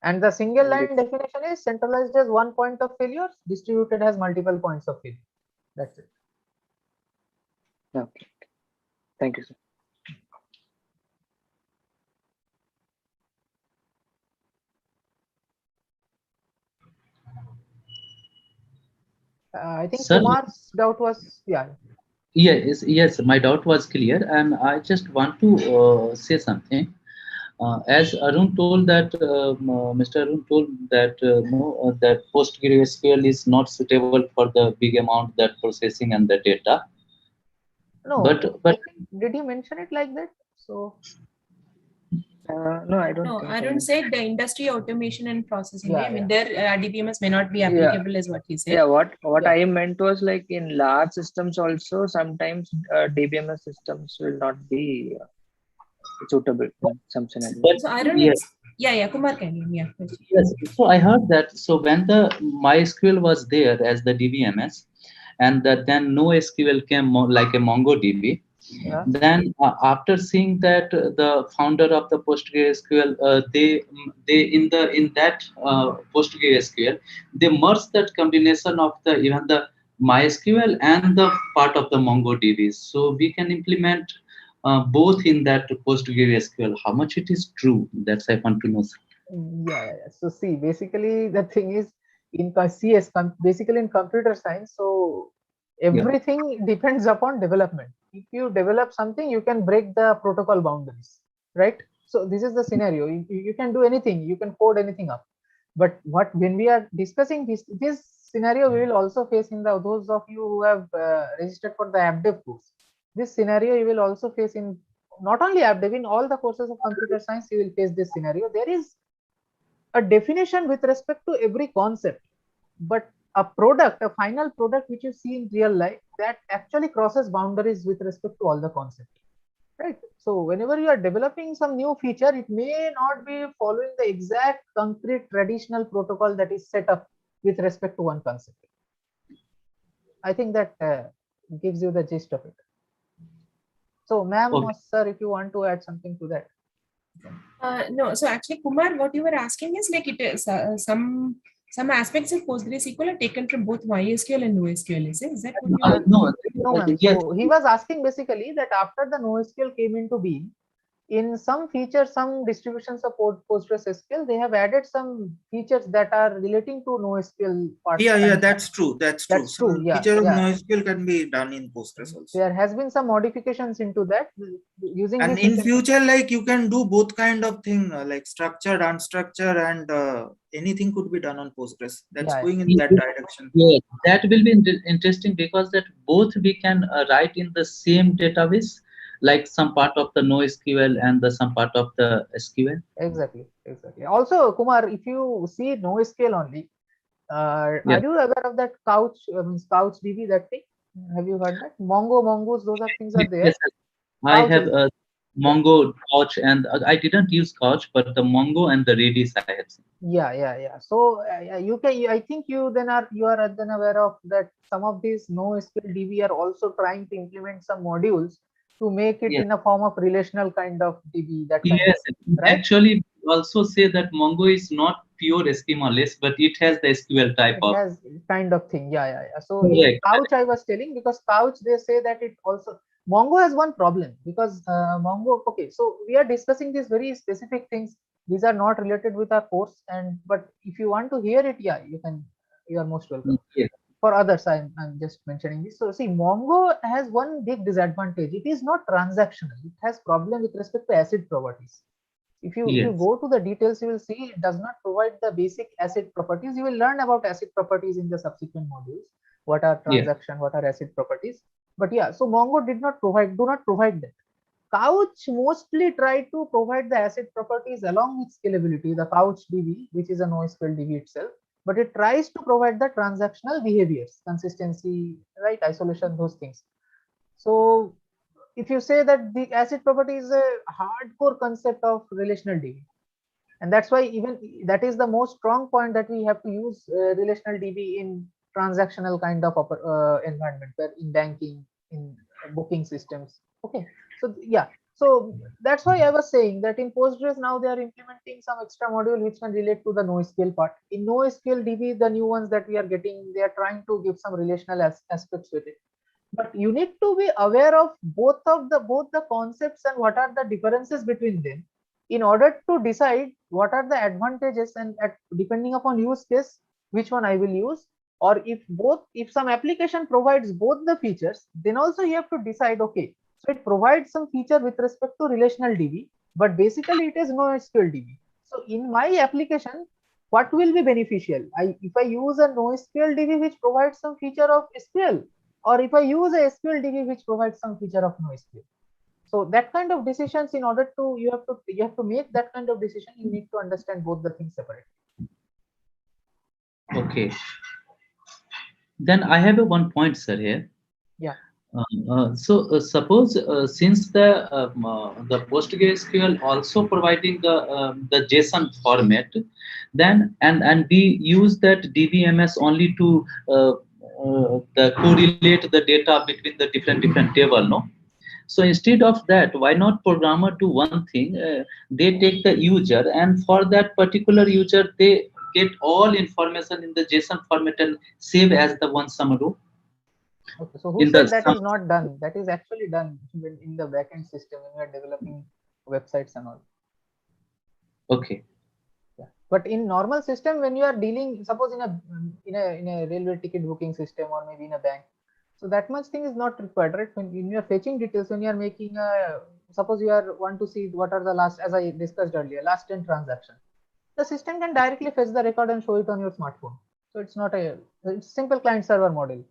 And the single line definition is centralized has one point of failure, distributed has multiple points of failure. That's it. Okay. Thank you, sir. I think Kumar's doubt was, Yes, my doubt was clear, and I just want to say something. As Arun told that, Mr. Arun told that that PostgreSQL is not suitable for the big amount that processing and the data. No, but did he mention it like that? So No, I don't No, think I so. don't say the industry automation and processing. Yeah, I mean, their DBMS may not be Yeah. applicable, is what he said. Yeah, what Yeah. I meant was like in large systems also sometimes DBMS systems will not be suitable in some scenarios. But So I don't. yes, Yeah, Kumar can you? Yeah. yes. So I heard that. So when the MySQL was there as the DBMS, and then NoSQL came like a MongoDB. Yeah. Then after seeing that the founder of the PostgreSQL, in that PostgreSQL, they merged that combination of the even the MySQL and the part of the MongoDB. So we can implement both in that PostgreSQL. How much it is true? That's I want to know. Yeah. So see, basically the thing is in CS, basically in computer science, so everything depends upon development. If you develop something, you can break the protocol boundaries, right? So this is the scenario. You can do anything, you can code anything up. But when we are discussing this scenario, we will also face in those of you who have registered for the AppDev course. This scenario you will also face in not only AppDev, in all the courses of computer science, you will face this scenario. There is a definition with respect to every concept, but a final product which you see in real life, that actually crosses boundaries with respect to all the concepts, right? So whenever you are developing some new feature, it may not be following the exact concrete traditional protocol that is set up with respect to one concept. I think that gives you the gist of it. So ma'am or sir, if you want to add something to that. No, so actually, Kumar, what you were asking is like it is some aspects of PostgreSQL are taken from both MySQL and NoSQL. Is that what you are? No, ma'am. So he was asking basically that after the NoSQL came into being, in some features, some distributions of PostgreSQL, they have added some features that are relating to NoSQL part. Yeah, that's true. That's true. That's true. Yeah, feature of NoSQL can be done in Postgres also. There has been some modifications into that using. And in future, like you can do both kind of thing, like structured, unstructured, and anything could be done on Postgres. That's going in that direction. Yeah, that will be interesting because that both we can write in the same database, like some part of the NoSQL and some part of the SQL. Exactly. Also, Kumar, if you see NoSQL only, are you aware of that couch DB, that thing? Have you heard that? Mongoose, those things are there. Yes, I have a Mongo couch, and I didn't use couch, but the Mongo and the Redis I have seen. Yeah. So you can. I think you are then aware of that. Some of these NoSQL DB are also trying to implement some modules to make it in a form of relational kind of DB. Right? Actually, also say that Mongo is not pure schema-less, but it has the SQL type of. It has kind of thing. Yeah. So in couch, I was telling, because couch they say that it also. Mongo has one problem because Mongo. Okay, so we are discussing these very specific things. These are not related with our course, but if you want to hear it, you can. You are most welcome. For others, I'm just mentioning this. So see, Mongo has one big disadvantage. It is not transactional. It has problem with respect to ACID properties. If you go to the details, you will see it does not provide the basic ACID properties. You will learn about ACID properties in the subsequent modules. What are transaction? What are ACID properties? But so Mongo do not provide that. Couch mostly try to provide the ACID properties along with scalability, the Couch DB, which is a NoSQL DB itself, but it tries to provide the transactional behaviors, consistency, right, isolation, those things. So if you say that the ACID property is a hardcore concept of relational DB, and that's why even that is the most strong point that we have to use relational DB in transactional kind of environment, where in banking, in booking systems. Okay, so that's why I was saying that in Postgres now they are implementing some extra module which can relate to the NoSQL part. In NoSQL DB, the new ones that we are getting, they are trying to give some relational aspects with it. But you need to be aware of both the concepts and what are the differences between them, in order to decide what are the advantages, and depending upon use case, which one I will use. Or if some application provides both the features, then also you have to decide, okay, so it provides some feature with respect to relational DB, but basically it is NoSQL DB. So in my application, what will be beneficial? If I use a NoSQL DB which provides some feature of SQL, or if I use a SQL DB which provides some feature of NoSQL. So that kind of decisions, in order to you have to make that kind of decision, you need to understand both the things separately. Okay. Then I have a one point, sir, here. Yeah. Suppose since the PostgreSQL also providing the JSON format, then and we use that DBMS only to correlate the data between the different table, no? So instead of that, why not programmer do one thing? They take the user, and for that particular user, they get all information in the JSON format and save as the one summary. Okay, so who said that is not done? That is actually done in the backend system when you are developing websites and all. Okay. Yeah. But in normal system, when you are dealing, suppose in a railway ticket booking system or maybe in a bank, so that much thing is not required, right? When you are fetching details, when you are making suppose you want to see what are the last, as I discussed earlier, last 10 transactions, the system can directly fetch the record and show it on your smartphone. So it's not it's simple client server model.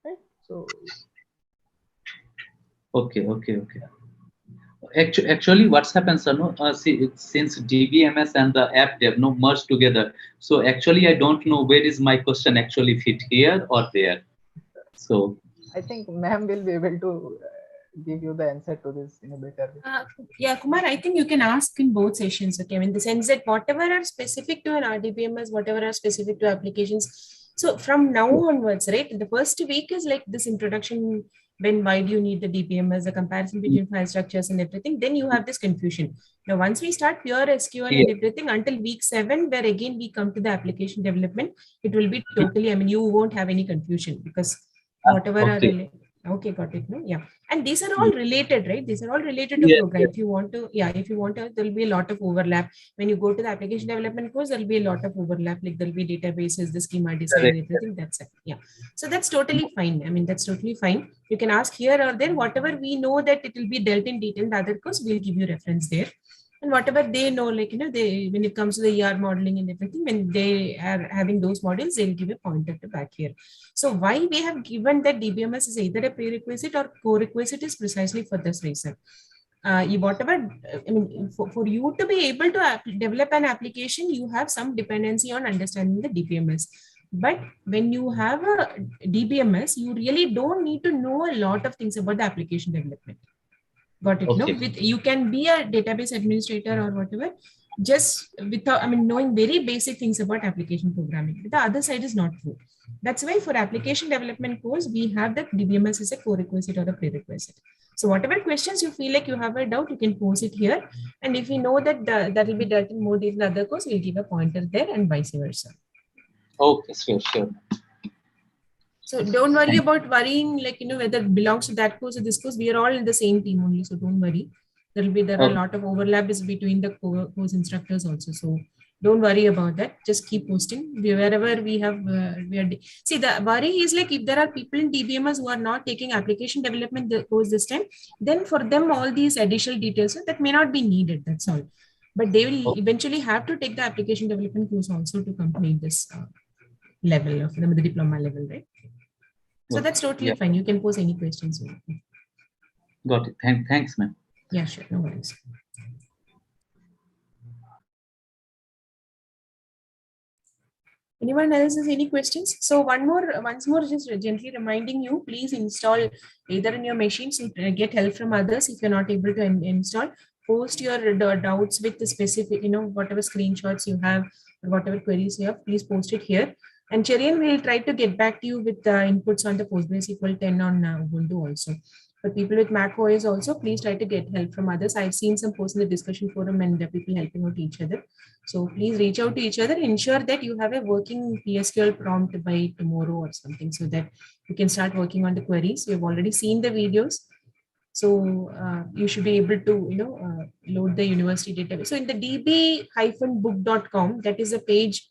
Right? So okay. Actually, what's happened, sir? No, since DBMS and the app dev merged together, so actually I don't know where is my question actually fit, here or there. So I think ma'am will be able to give you the answer to this in a better way. Yeah, Kumar, I think you can ask in both sessions. Okay, in the sense that whatever are specific to an RDBMS, whatever are specific to applications. So from now onwards, right, the first week is like this introduction. Why do you need the DBMS, the comparison between file structures and everything? Then you have this confusion. Now, once we start pure SQL and everything until week 7, where again we come to the application development, it will be totally, I mean, you won't have any confusion because whatever are related. Okay, got it. No, yeah. And these are all related, right? These are all related to program. If you want to, there will be a lot of overlap. When you go to the application development course, there will be a lot of overlap. Like there will be databases, the schema design, everything. That's it. Yeah. So that's totally fine. I mean, that's totally fine. You can ask here or there. Whatever we know that it will be dealt in detail in the other course, we'll give you reference there. And whatever they know, like, they, when it comes to the ER modeling and everything, when they are having those models, they'll give a pointer to back here. So why we have given that DBMS is either a prerequisite or co-requisite is precisely for this reason. Whatever, I mean, for you to be able to develop an application, you have some dependency on understanding the DBMS. But when you have a DBMS, you really don't need to know a lot of things about the application development. Got it? Okay. No, you can be a database administrator or whatever, just without, I mean, knowing very basic things about application programming. But the other side is not true. That's why for application development course, we have that DBMS is a co-requisite or a prerequisite. So whatever questions you feel like you have a doubt, you can pose it here. And if we know that that will be dealt in more detail in the other course, we'll give a pointer there and vice versa. Okay, sure. So don't worry about worrying, like, whether it belongs to that course or this course. We are all in the same team only. So don't worry. There are a lot of overlaps between the course instructors also. So don't worry about that. Just keep posting wherever we have. See, the worry is like if there are people in DBMS who are not taking application development course this time, then for them all these additional details that may not be needed. That's all. But they will eventually have to take the application development course also to complete this level of the diploma level, right? So that's totally fine. You can pose any questions. Got it. Thanks, ma'am. Yeah, sure. No worries. Anyone else has any questions? So once more, just gently reminding you, please install either in your machines to get help from others if you're not able to install. Post your doubts with the specific, whatever screenshots you have or whatever queries you have, please post it here. And Cherian will try to get back to you with the inputs on the PostgreSQL 10 on Ubuntu also. For people with Mac OS also, please try to get help from others. I've seen some posts in the discussion forum and people helping out each other. So please reach out to each other. Ensure that you have a working PSQL prompt by tomorrow or something so that you can start working on the queries. You've already seen the videos. So you should be able to, load the university database. So in the db-book.com, that is a page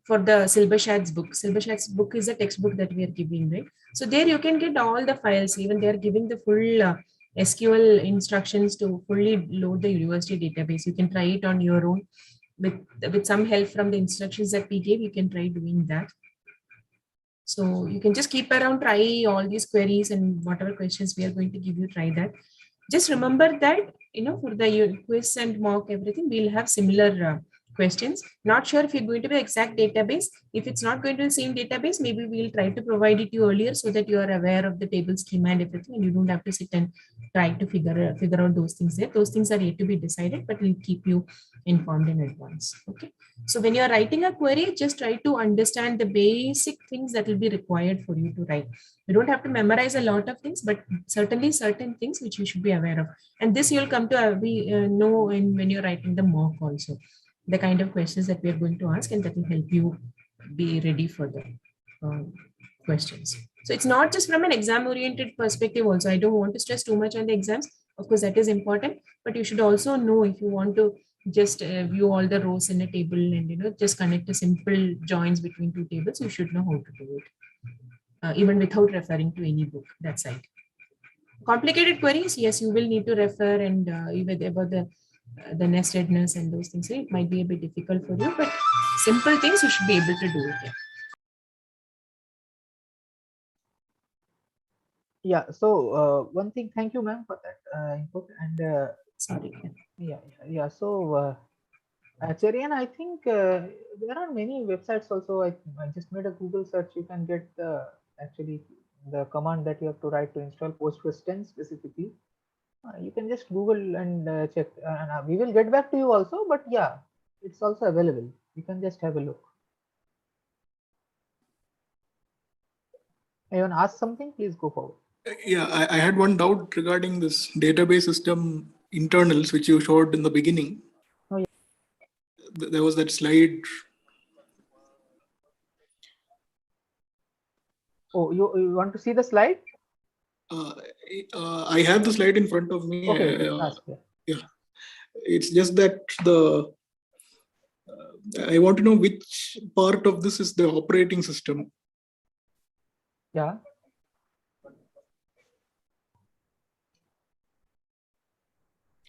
for the Silberschatz book. Silberschatz book is a textbook that we are giving, right? So there you can get all the files. Even they are giving the full SQL instructions to fully load the university database. You can try it on your own with some help from the instructions that we gave. You can try doing that. So you can just keep around, try all these queries and whatever questions we are going to give you, try that. Just remember that, for the quiz and mock, everything, we'll have similar questions. Not sure if you're going to be exact database. If it's not going to be the same database, maybe we'll try to provide it to you earlier so that you are aware of the table schema and everything, and you don't have to sit and try to figure out those things there. Those things are yet to be decided, but we'll keep you informed in advance. Okay. So when you're writing a query, just try to understand the basic things that will be required for you to write. You don't have to memorize a lot of things, but certainly certain things which you should be aware of. And this you'll come to know when you're writing the mock also, the kind of questions that we are going to ask, and that will help you be ready for the questions. So it's not just from an exam oriented perspective also. I don't want to stress too much on the exams. Of course, that is important, but you should also know, if you want to just view all the rows in a table and just connect a simple joins between two tables, you should know how to do it, even without referring to any book that side. Complicated queries, yes, you will need to refer, and even about the nestedness and those things. So it might be a bit difficult for you, but simple things you should be able to do it. Yeah. So one thing, thank you, ma'am, for that input. And sorry. Yeah. So Cherian, I think there are many websites also. I just made a Google search. You can get actually the command that you have to write to install PostgreSQL specifically. You can just Google and check, and we will get back to you also. But yeah, it's also available. You can just have a look. Anyone ask something? Please go forward. Yeah, I had one doubt regarding this database system internals, which you showed in the beginning. Oh, yeah. There was that slide. Oh, you want to see the slide? I have the slide in front of me. Okay. Yeah. It's just that I want to know which part of this is the operating system. Yeah.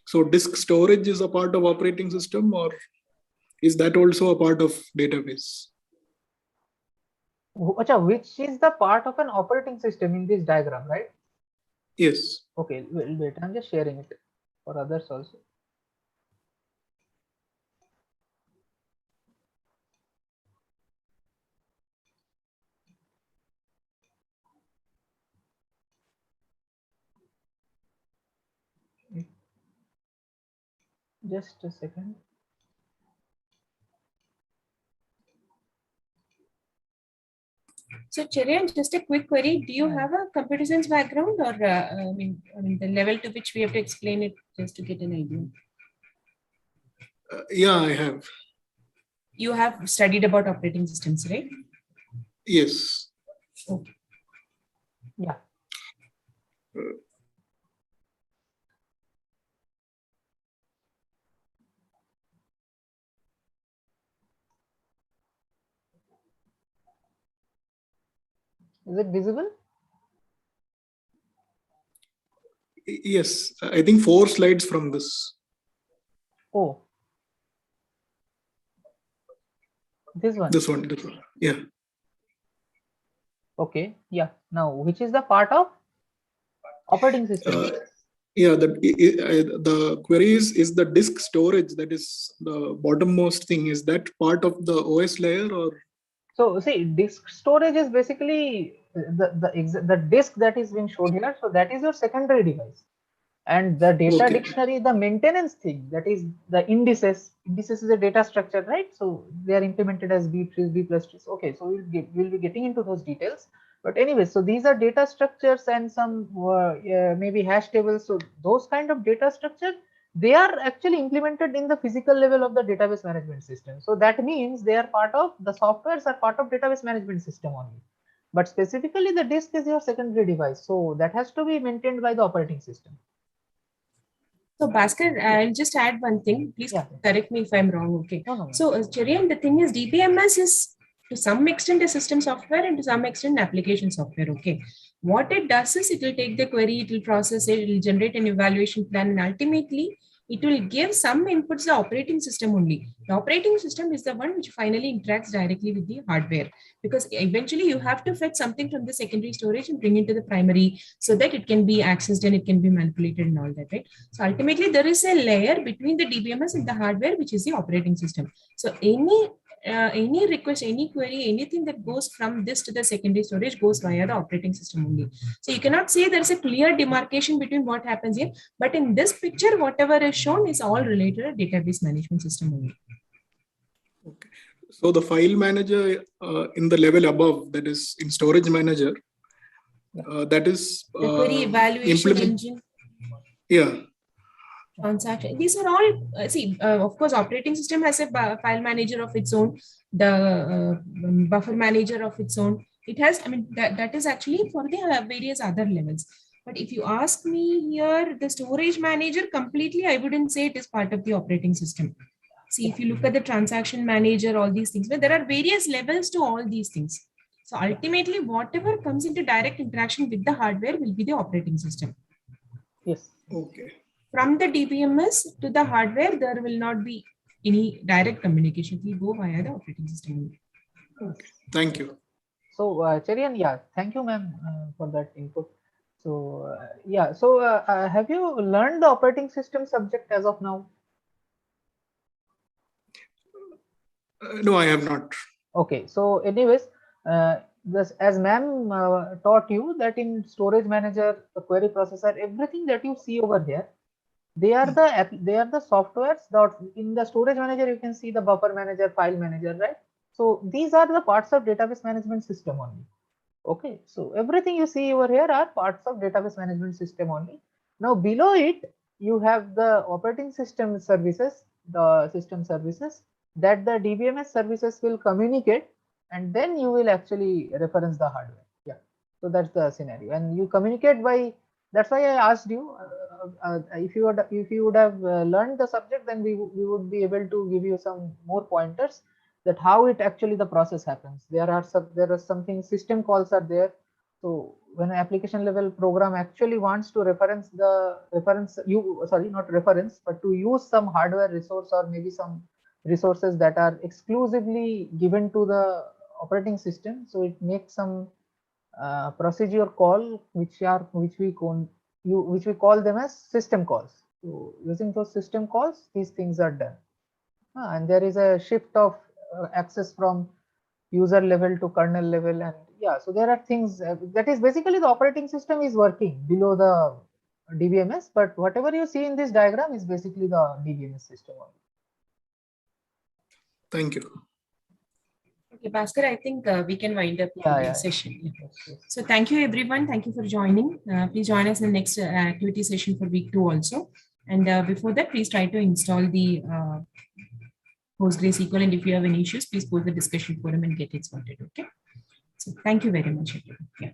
So disk storage is a part of operating system, or is that also a part of database? Which is the part of an operating system in this diagram, right? Yes. Okay, wait, I'm just sharing it for others also. Just a second. So Cherian, just a quick query. Do you have a computer science background, or I mean the level to which we have to explain it, just to get an idea? Yeah, I have. You have studied about operating systems, right? Yes. Okay. Yeah. Is it visible? Yes, I think 4 slides from this. Oh. This one. This one. Yeah. Okay. Yeah. Now, which is the part of operating system? Yeah, the queries is the disk storage, that is the bottommost thing. Is that part of the OS layer, or? So see, disk storage is basically the disk that is being shown here. So that is your secondary device, and the data dictionary, the maintenance thing, that is the indices. Indices is a data structure, right? So they are implemented as B trees, B plus trees. Okay, so we'll be getting into those details. But anyway, so these are data structures and some maybe hash tables. So those kind of data structure, they are actually implemented in the physical level of the database management system. So that means they are part of the softwares, are part of database management system only. But specifically the disk is your secondary device. So that has to be maintained by the operating system. So Bhaskar, I'll just add one thing. Please correct me if I'm wrong. Okay. No. So Cherian, the thing is, DBMS is to some extent a system software and to some extent application software. Okay. What it does is it will take the query, it will process it, it will generate an evaluation plan, and ultimately it will give some inputs to the operating system only. The operating system is the one which finally interacts directly with the hardware, because eventually you have to fetch something from the secondary storage and bring it to the primary so that it can be accessed and it can be manipulated and all that, right? So ultimately there is a layer between the DBMS and the hardware, which is the operating system. So any request, any query, anything that goes from this to the secondary storage goes via the operating system only. So you cannot say there's a clear demarcation between what happens here, but in this picture, whatever is shown is all related to database management system only. Okay. So the file manager in the level above, that is in storage manager, that is the query evaluation engine. Yeah. Transaction. These are all, of course, operating system has a file manager of its own, the buffer manager of its own. It has, that is actually for the various other levels. But if you ask me here, the storage manager completely, I wouldn't say it is part of the operating system. See, if you look at the transaction manager, all these things, but there are various levels to all these things. So ultimately, whatever comes into direct interaction with the hardware will be the operating system. Yes. Okay. From the DBMS to the hardware, there will not be any direct communication. It will go via the operating system. Okay. Thank you. So, Cherian, yeah, thank you, ma'am, for that input. So, yeah, so have you learned the operating system subject as of now? No, I have not. Okay, so anyways, as ma'am taught you that in storage manager, the query processor, everything that you see over here, they are the softwares that in the storage manager you can see the buffer manager, file manager, right? So these are the parts of database management system only. Okay, so everything you see over here are parts of database management system only. Now below it you have the operating system services, the system services that the DBMS services will communicate, and then you will actually reference the hardware. Yeah, so that's the scenario, and you communicate by. That's why I asked you if you would have learned the subject, then we would be able to give you some more pointers that how it actually the process happens. There are something system calls are there. So when an application level program actually wants to to use some hardware resource or maybe some resources that are exclusively given to the operating system, so it makes some procedure call which we call them as system calls. So using those system calls, these things are done, and there is a shift of access from user level to kernel level, and yeah, so there are things that is basically the operating system is working below the DBMS, but whatever you see in this diagram is basically the DBMS system only. Thank you. Okay, Bhaskar, I think we can wind up the session. Yes. So thank you, everyone. Thank you for joining. Please join us in the next activity session for week 2 also. And before that, please try to install the PostgreSQL. And if you have any issues, please post the discussion forum and get it sorted. Okay. So thank you very much. Yeah.